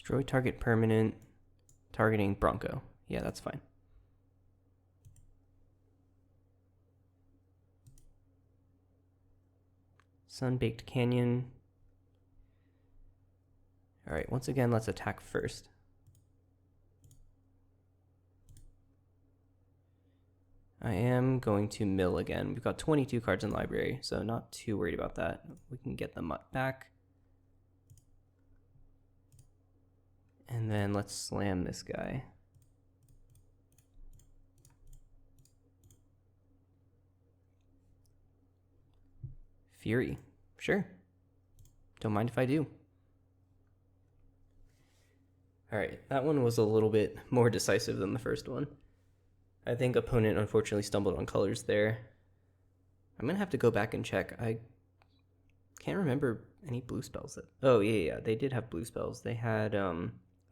Destroy target permanent, targeting Bronco. Yeah, that's fine. Sun-Baked Canyon. Alright, once again, let's attack first. I am going to mill again. We've got 22 cards in the library, so not too worried about that. We can get them back. And then let's slam this guy. Fury. Sure. Don't mind if I do. Alright, that one was a little bit more decisive than the first one. I think opponent unfortunately stumbled on colors there. I'm gonna have to go back and check. I can't remember any blue spells that. Oh yeah, they did have blue spells. They had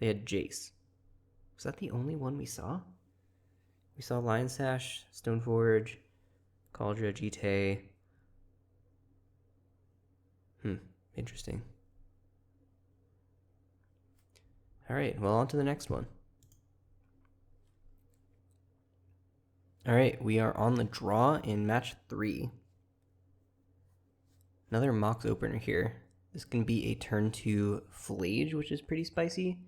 Jace. Was that the only one we saw? We saw Lion Sash, Stoneforge, Kaldra, Jite. Interesting. Alright, well, on to the next one. Alright, we are on the draw in match 3. Another Mox opener here. This can be a turn 2 Phlage, which is pretty spicy.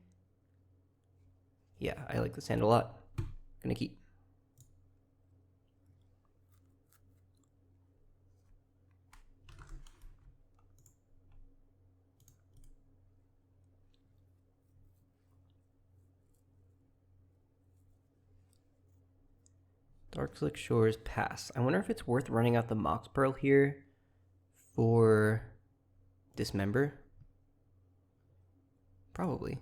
Yeah, I like this hand a lot. Gonna keep. Darkslick Shores pass. I wonder if it's worth running out the Mox Pearl here for Dismember. Probably.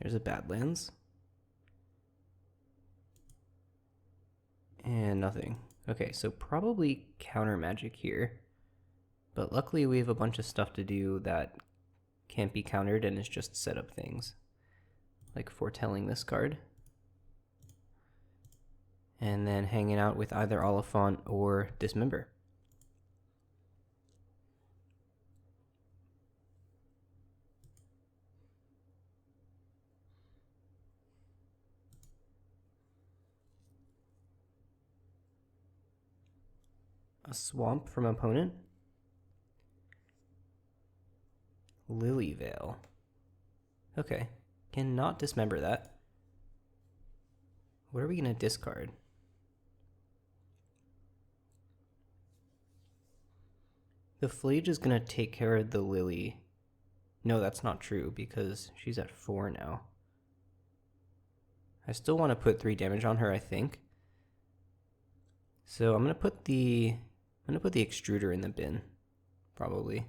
There's a Badlands. And nothing. Okay, so probably counter magic here. But luckily we have a bunch of stuff to do that can't be countered and is just set up things. Like foretelling this card. And then hanging out with either Oliphant or Dismember. A Swamp from opponent. Lily Veil. Okay, cannot dismember that. What are we gonna discard? The Phlage is gonna take care of the Lily. No, that's not true because she's at 4 now. I still want to put 3 damage on her, I think. So I'm gonna put the extruder in the bin, probably.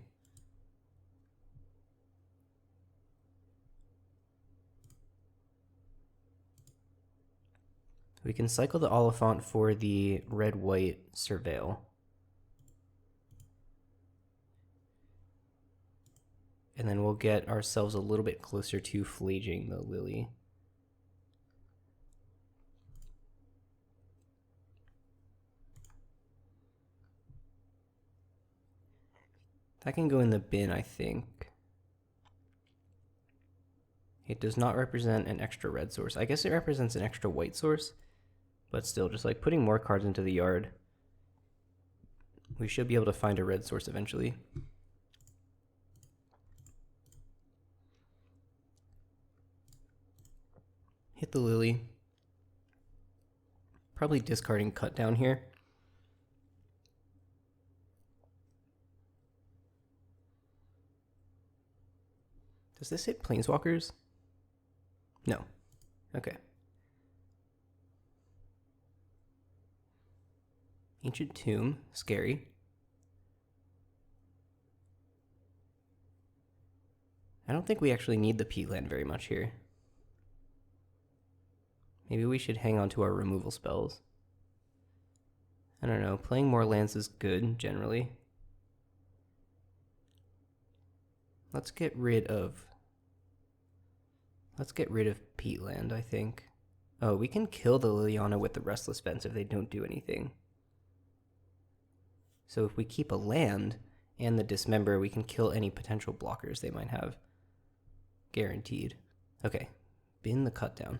We can cycle the Oliphant for the red-white Surveil. And then we'll get ourselves a little bit closer to Phlaging the Lily. That can go in the bin, I think. It does not represent an extra red source. I guess it represents an extra white source, but still, just like putting more cards into the yard, we should be able to find a red source eventually. Hit the Lily. Probably discarding Cut Down here. Does this hit Planeswalkers? No. Okay. Ancient Tomb, scary. I don't think we actually need the Peatland very much here. Maybe we should hang on to our removal spells. I don't know, playing more lands is good, generally. Let's get rid of Peatland, I think. Oh, we can kill the Liliana with the Restless Fence if they don't do anything. So if we keep a land and the Dismember, we can kill any potential blockers they might have. Guaranteed. Okay, bin the cut down.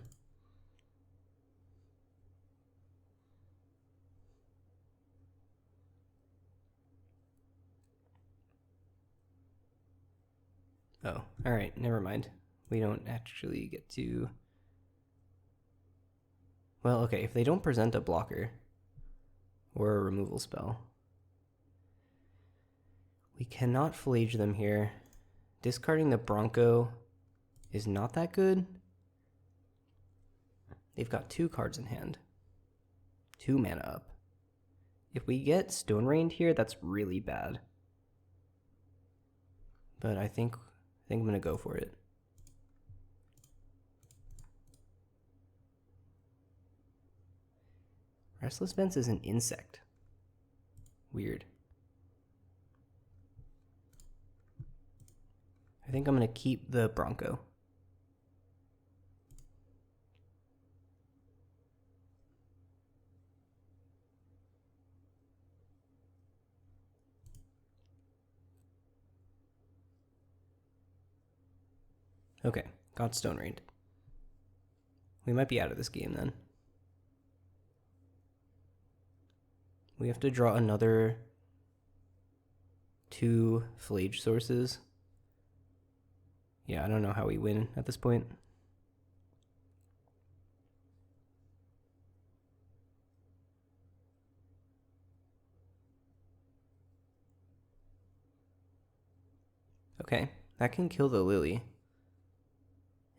Oh, alright, never mind. We don't actually get to... Well, okay, if they don't present a blocker or a removal spell, we cannot Phlage them here. Discarding the Bronco is not that good. They've got 2 cards in hand. 2 mana up. If we get Stone Rained here, that's really bad. But I think I'm going to go for it. Restless Fence is an insect. Weird. I think I'm going to keep the Bronco. Okay, got Stone Rained. We might be out of this game then. We have to draw another 2 Phlage sources. Yeah, I don't know how we win at this point. Okay, that can kill the Lily.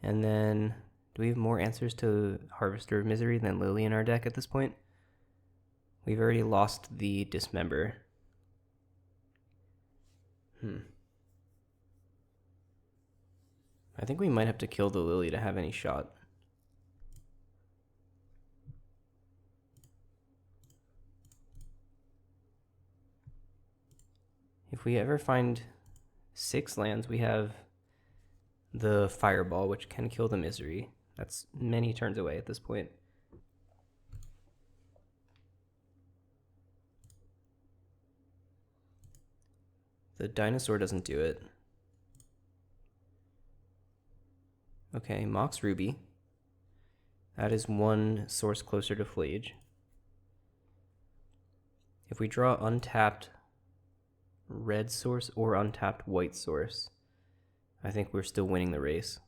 And then, do we have more answers to Harvester of Misery than Lily in our deck at this point? We've already lost the Dismember. I think we might have to kill the Lily to have any shot. If we ever find 6 lands, we have the Fireball, which can kill the Misery. That's many turns away at this point. The Dinosaur doesn't do it. Okay, Mox Ruby. That is 1 source closer to Phlage. If we draw untapped red source or untapped white source, I think we're still winning the race.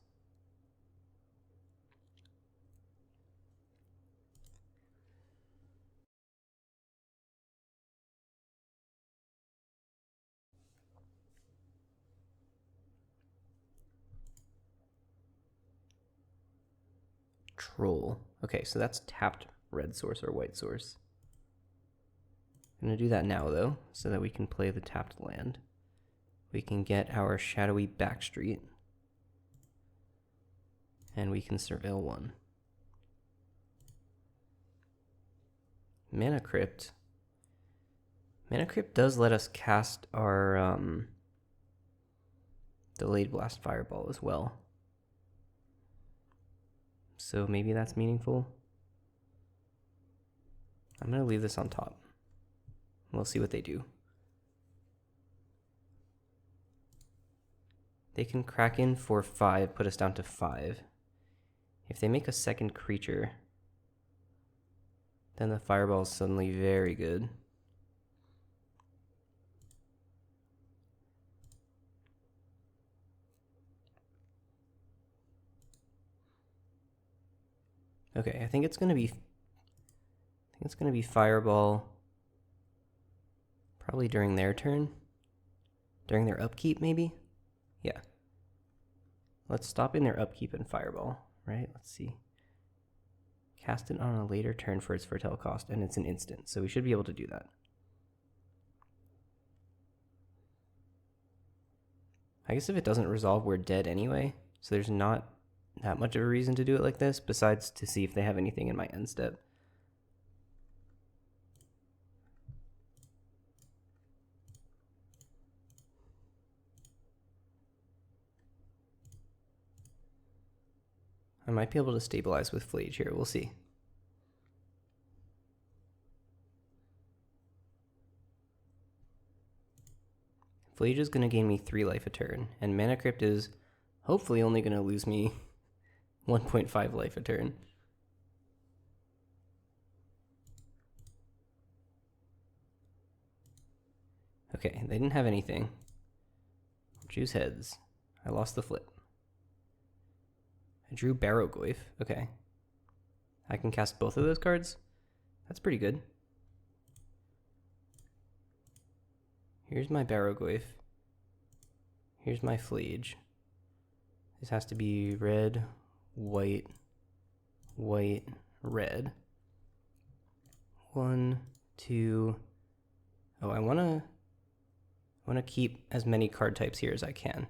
Troll. Okay, so that's tapped red source or white source. I'm going to do that now, though, so that we can play the tapped land. We can get our Shadowy Backstreet, and we can Surveil 1. Mana Crypt. Mana Crypt does let us cast our Delayed Blast Fireball as well. So maybe that's meaningful. I'm going to leave this on top. We'll see what they do. They can Kraken for 5, put us down to 5. If they make a second creature, then the Fireball is suddenly very good. Okay, I think it's gonna be Fireball probably during their turn. During their upkeep, maybe? Yeah. Let's stop in their upkeep and Fireball, right? Let's see. Cast it on a later turn for its Fertile cost, and it's an instant, so we should be able to do that. I guess if it doesn't resolve, we're dead anyway, so there's not that much of a reason to do it like this, besides to see if they have anything in my end step. I might be able to stabilize with Phlage here. We'll see. Phlage is going to gain me 3 life a turn, and Mana Crypt is hopefully only going to lose me 1.5 life a turn. Okay, they didn't have anything. Choose heads. I lost the flip. I drew Barrowgoyf. Okay. I can cast both of those cards? That's pretty good. Here's my Barrowgoyf. Here's my Phlage. This has to be red, white, white, red. 1, 2. Oh, I want to keep as many card types here as I can.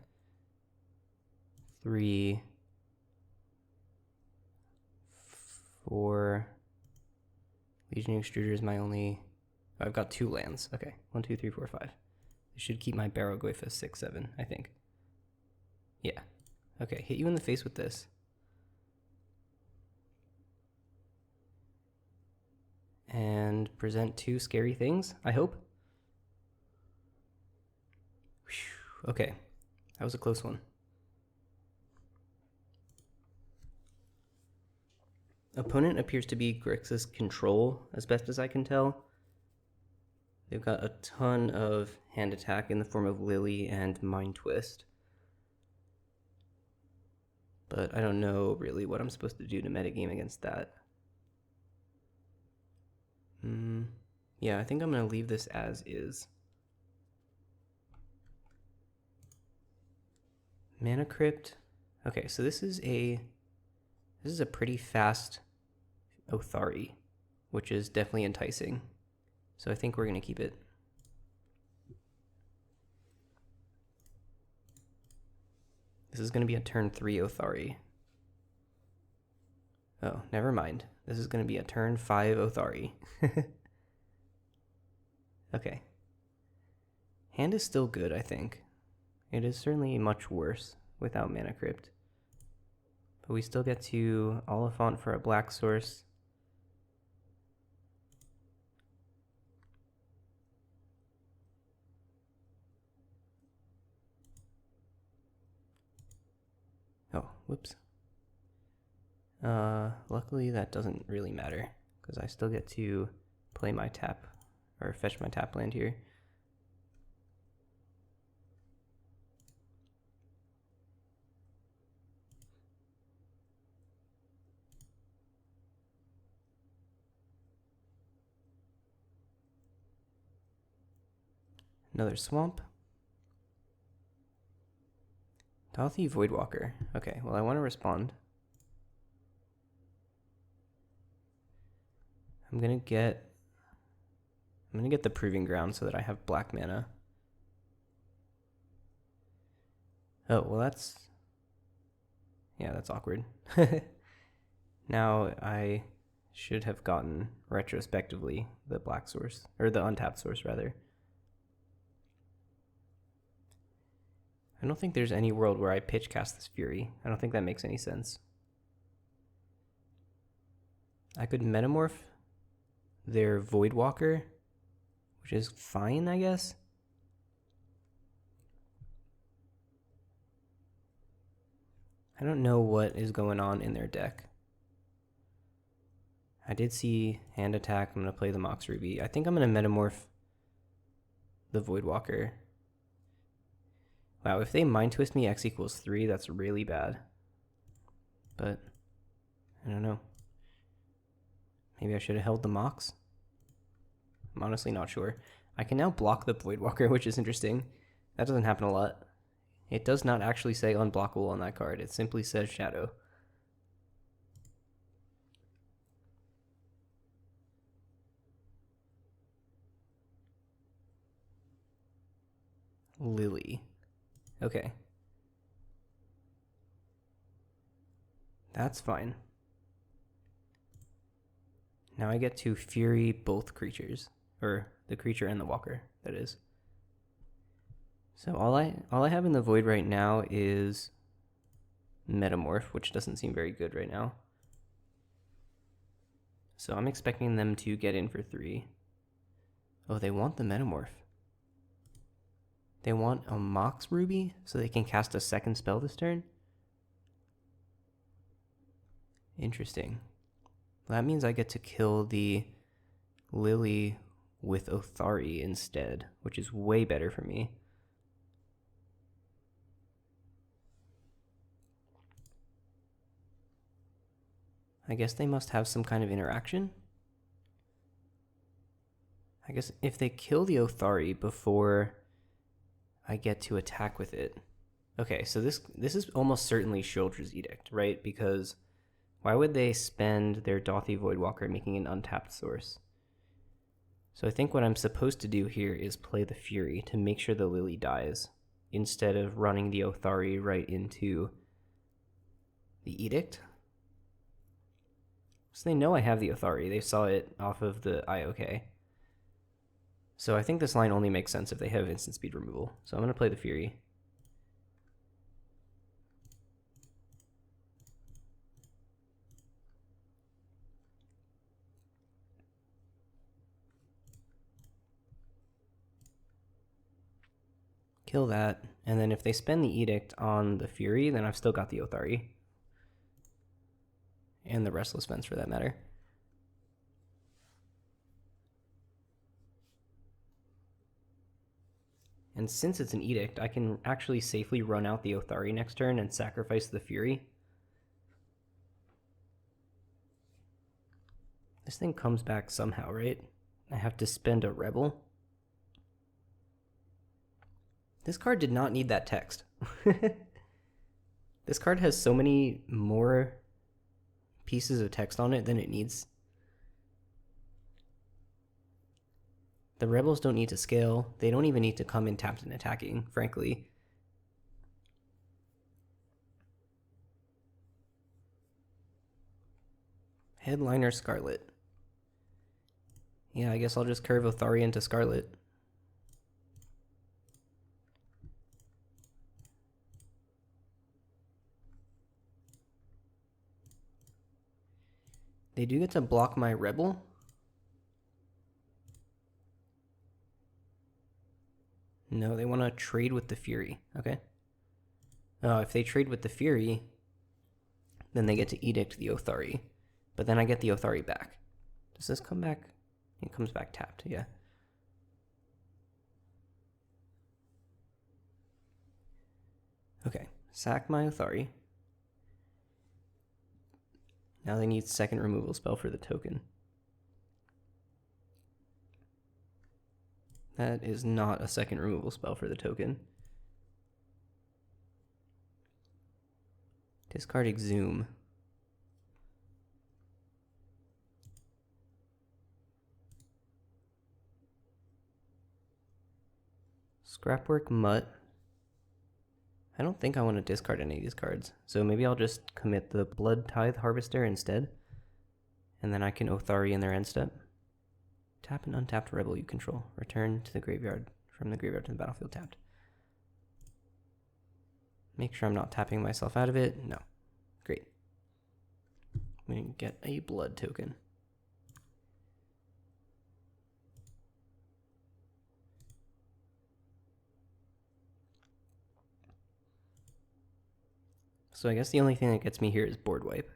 3, 4. Legion Extruder is my only. Oh, I've got 2 lands. Okay, 1, 2, 3, 4, 5. I should keep my Barrowgoyf as 6, 7. I think. Yeah. Okay, hit you in the face with this. And present 2 scary things, I hope. Whew, okay, that was a close one. Opponent appears to be Grixis control, as best as I can tell. They've got a ton of hand attack in the form of Lily and Mind Twist. But I don't know really what I'm supposed to do to metagame against that. Yeah, I think I'm going to leave this as is. Mana Crypt. Okay, so this is a pretty fast Otharri, which is definitely enticing. So I think we're going to keep it. This is going to be a turn 3 Otharri. Oh, never mind. This is going to be a turn 5 Otharri. Okay. Hand is still good, I think. It is certainly much worse without Mana Crypt. But we still get to Oliphant for a black source. Oh, whoops. Luckily that doesn't really matter, because I still get to play my tap, or fetch my tap land here. Another swamp. Dauthi Voidwalker. Okay, well I want to respond. I'm gonna get the Proving Ground so that I have black mana. Oh, well that's awkward. Now I should have gotten retrospectively the black source, or the untapped source rather. I don't think there's any world where I pitch cast this Fury. I don't think that makes any sense. I could metamorph their Voidwalker, which is fine, I guess. I don't know what is going on in their deck. I did see hand attack. I'm going to play the Mox Ruby. I think I'm going to metamorph the Voidwalker. Wow, if they Mind Twist me X equals 3, that's really bad. But, I don't know. Maybe I should have held the Mox? I'm honestly not sure. I can now block the Voidwalker, which is interesting. That doesn't happen a lot. It does not actually say unblockable on that card. It simply says Shadow. Lily. Okay. That's fine. Now I get to Fury both creatures. Or the creature and the walker, that is. So all I have in the void right now is Metamorph, which doesn't seem very good right now. So I'm expecting them to get in for 3. Oh, they want the Metamorph. They want a Mox Ruby so they can cast a second spell this turn? Interesting. Well, that means I get to kill the Lily with Otharri instead, which is way better for me. I guess they must have some kind of interaction. I guess if they kill the Otharri before I get to attack with it. Okay, so this is almost certainly Shieldred's Edict, right? Because why would they spend their Dauthi Voidwalker making an untapped source? So I think what I'm supposed to do here is play the Fury to make sure the Lily dies, instead of running the Otharri right into the Edict. So they know I have the Otharri. They saw it off of the IOK. So I think this line only makes sense if they have instant speed removal. So I'm going to play the Fury. Kill that, and then if they spend the Edict on the Fury, then I've still got the Otharri. And the Restless Fence for that matter. And since it's an Edict, I can actually safely run out the Otharri next turn and sacrifice the Fury. This thing comes back somehow, right? I have to spend a Rebel. This card did not need that text. This card has so many more pieces of text on it than it needs. The Rebels don't need to scale. They don't even need to come in tapped and attacking, frankly. Headliner Scarlet. Yeah, I guess I'll just curve Otharri into Scarlet. They do get to block my Rebel. No, they want to trade with the Fury. Okay. Oh, if they trade with the Fury, then they get to Edict the Otharri. But then I get the Otharri back. Does this come back? It comes back tapped, yeah. Okay, sack my Otharri. Now they need second removal spell for the token. That is not a second removal spell for the token. Discard Exhume. Scrapwork Mutt. I don't think I want to discard any of these cards, so maybe I'll just commit the Blood Tithe Harvester instead, and then I can Otharri in their end step. Tap an untapped Rebel you control. Return to the graveyard, from the graveyard to the battlefield tapped. Make sure I'm not tapping myself out of it. No. Great. We get a blood token. So I guess the only thing that gets me here is board wipe.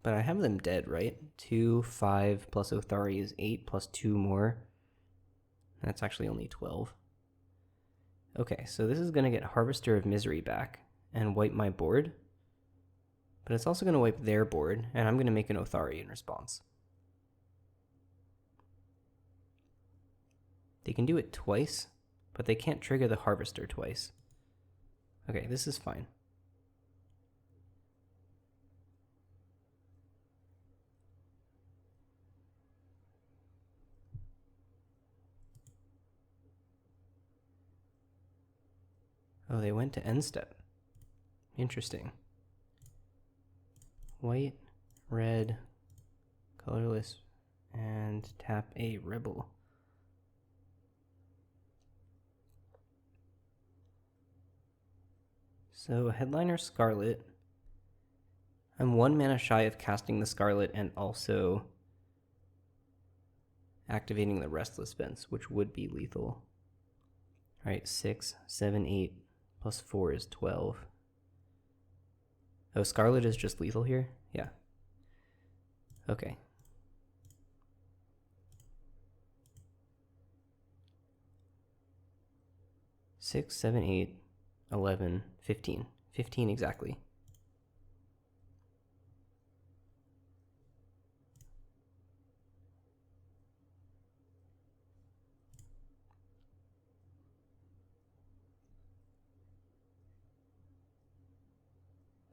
But I have them dead, right? 2, 5 plus Otharri is 8 plus 2 more. That's actually only 12. Okay, so this is going to get Harvester of Misery back and wipe my board. But it's also going to wipe their board, and I'm going to make an Otharri in response. They can do it twice, but they can't trigger the Harvester twice. Okay, this is fine. Oh, they went to end step. Interesting. White, red, colorless, and tap a Rebel. So Headliner Scarlet. I'm 1 mana shy of casting the Scarlet and also activating the Restless Fence, which would be lethal. Alright, 6, 7, 8, plus 4 is 12. Oh, Scarlet is just lethal here? Yeah. Okay. Six, 7, 8, 11, 15. 15 exactly.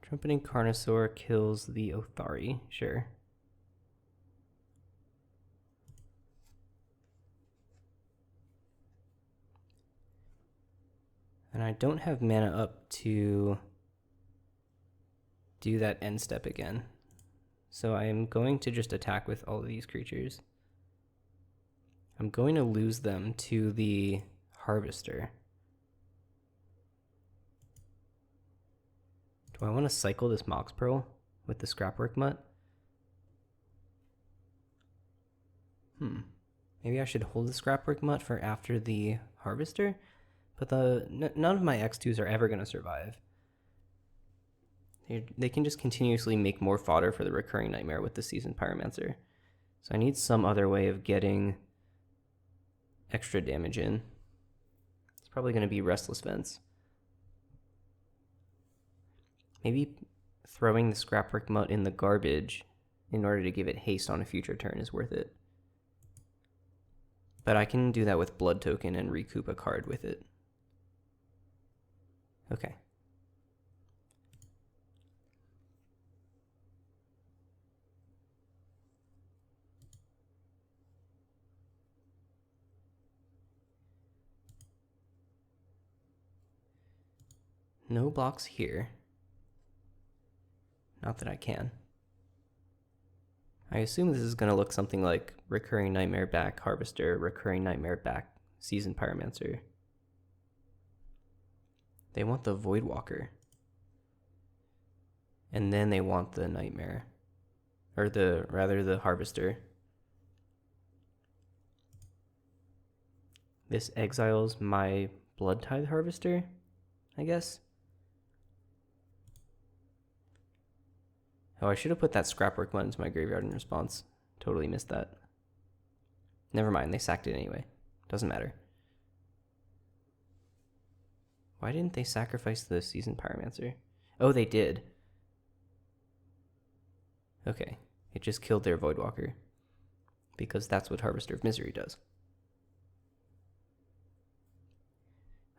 Trumpeting Carnosaur kills the Otharri, sure. And I don't have mana up to do that end step again. So I am going to just attack with all of these creatures. I'm going to lose them to the Harvester. Do I want to cycle this Mox Pearl with the Scrapwork Mutt? Maybe I should hold the Scrapwork Mutt for after the Harvester? But none of my X2s are ever going to survive. They can just continuously make more fodder for the Recurring Nightmare with the Seasoned Pyromancer. So I need some other way of getting extra damage in. It's probably going to be Restless Fence. Maybe throwing the Scrapwork Mutt in the garbage in order to give it haste on a future turn is worth it. But I can do that with Blood Token and recoup a card with it. Okay. No blocks here. Not that I can. I assume this is going to look something like Recurring Nightmare back Harvester, Recurring Nightmare back Seasoned Pyromancer. They want the Voidwalker. And then they want the Nightmare. Or the Harvester. This exiles my Blood Tithe Harvester, I guess. Oh, I should have put that Scrapwork Mutt into my graveyard in response. Totally missed that. Never mind, they sacked it anyway. Doesn't matter. Why didn't they sacrifice the Seasoned Pyromancer? Oh, they did. Okay, it just killed their Voidwalker. Because that's what Harvester of Misery does.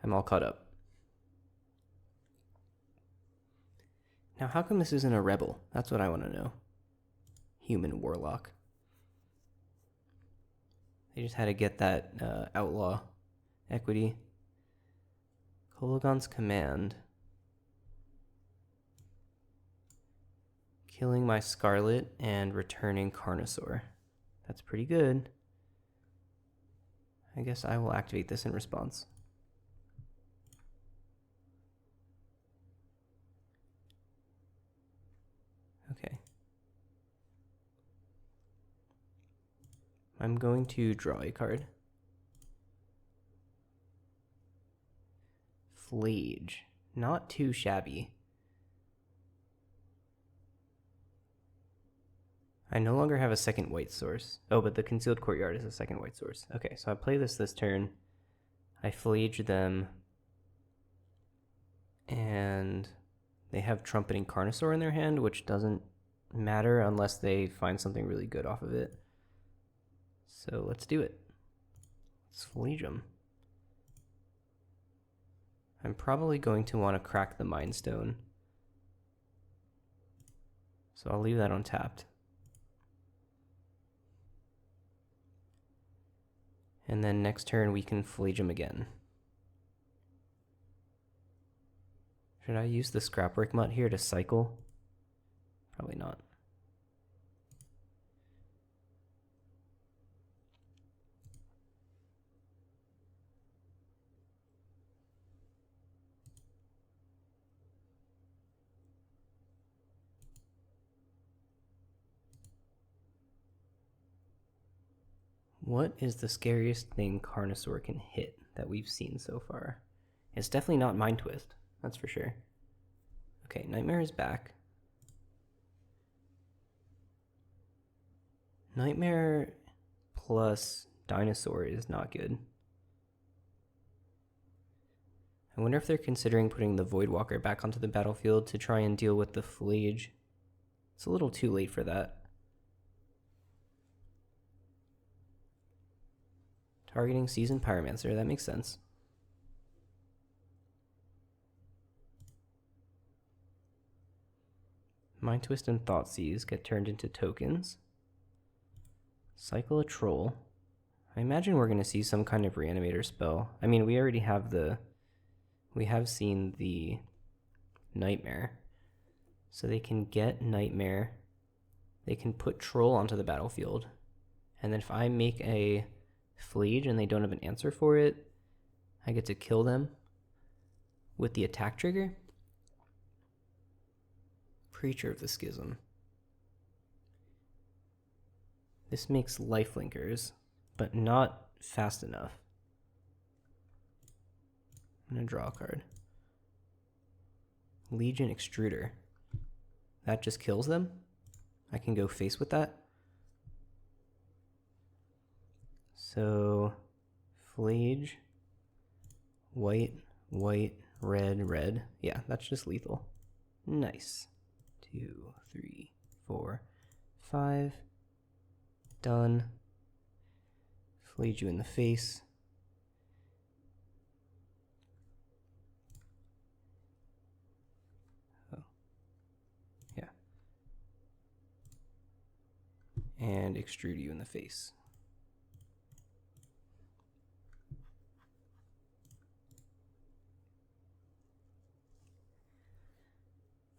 I'm all caught up. Now, how come this isn't a rebel? That's what I want to know. Human Warlock. They just had to get that outlaw equity. Kolaghan's Command. Killing my Scarlet and returning Carnosaur. That's pretty good. I guess I will activate this in response. Okay. I'm going to draw a card. Phlage. Not too shabby. I no longer have a second white source. Oh, but the Concealed Courtyard is a second white source. Okay, so I play this turn. I Phlage them. And they have Trumpeting Carnosaur in their hand, which doesn't matter unless they find something really good off of it. So let's do it. Let's Phlage them. I'm probably going to want to crack the Mind Stone. So I'll leave that untapped. And then next turn we can Phlage them again. Should I use the Scrapwork Mutt here to cycle? Probably not. What is the scariest thing Carnosaur can hit that we've seen so far? It's definitely not Mind Twist, that's for sure. Okay, Nightmare is back. Nightmare plus Dinosaur is not good. I wonder if they're considering putting the Voidwalker back onto the battlefield to try and deal with the Phlage. It's a little too late for that. Targeting Seasoned Pyromancer, that makes sense. Mind Twist and Thoughtseize get turned into tokens. Cycle a Troll. I imagine we're going to see some kind of Reanimator spell. I mean, we already have we have seen the Nightmare. So they can get Nightmare. They can put Troll onto the battlefield. And then if I make a Phlage and they don't have an answer for it, I get to kill them with the attack trigger. Preacher of the Schism. This makes lifelinkers, but not fast enough. I'm gonna draw a card. Legion Extruder. That just kills them. I can go face with that. So, Phlage, white, white, red, red. Yeah, that's just lethal. Nice. 2, 3, 4, 5. Done. Phlage you in the face. Oh. Yeah. And extrude you in the face.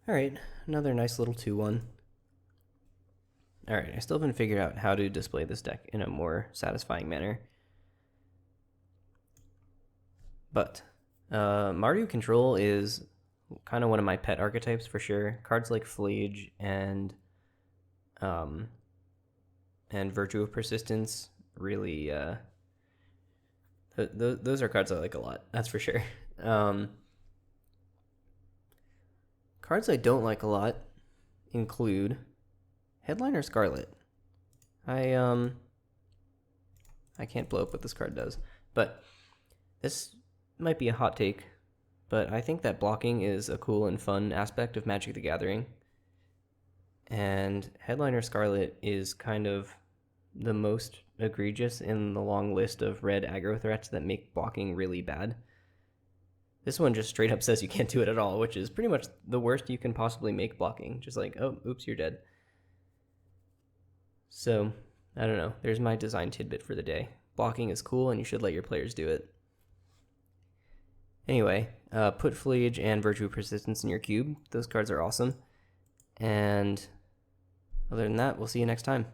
Alright, another nice little 2-1. Alright, I still haven't figured out how to display this deck in a more satisfying manner. But, Mardu Control is kind of one of my pet archetypes for sure. Cards like Phlage and Virtue of Persistence really, those are cards I like a lot, that's for sure. Cards I don't like a lot include Headliner Scarlet. I can't blow up what this card does, but this might be a hot take, but I think that blocking is a cool and fun aspect of Magic the Gathering. And Headliner Scarlet is kind of the most egregious in the long list of red aggro threats that make blocking really bad. This one just straight up says you can't do it at all, which is pretty much the worst you can possibly make blocking. Just like, oh, oops, you're dead. So, I don't know. There's my design tidbit for the day. Blocking is cool, and you should let your players do it. Anyway, put Phlage and Virtue of Persistence in your cube. Those cards are awesome. And other than that, we'll see you next time.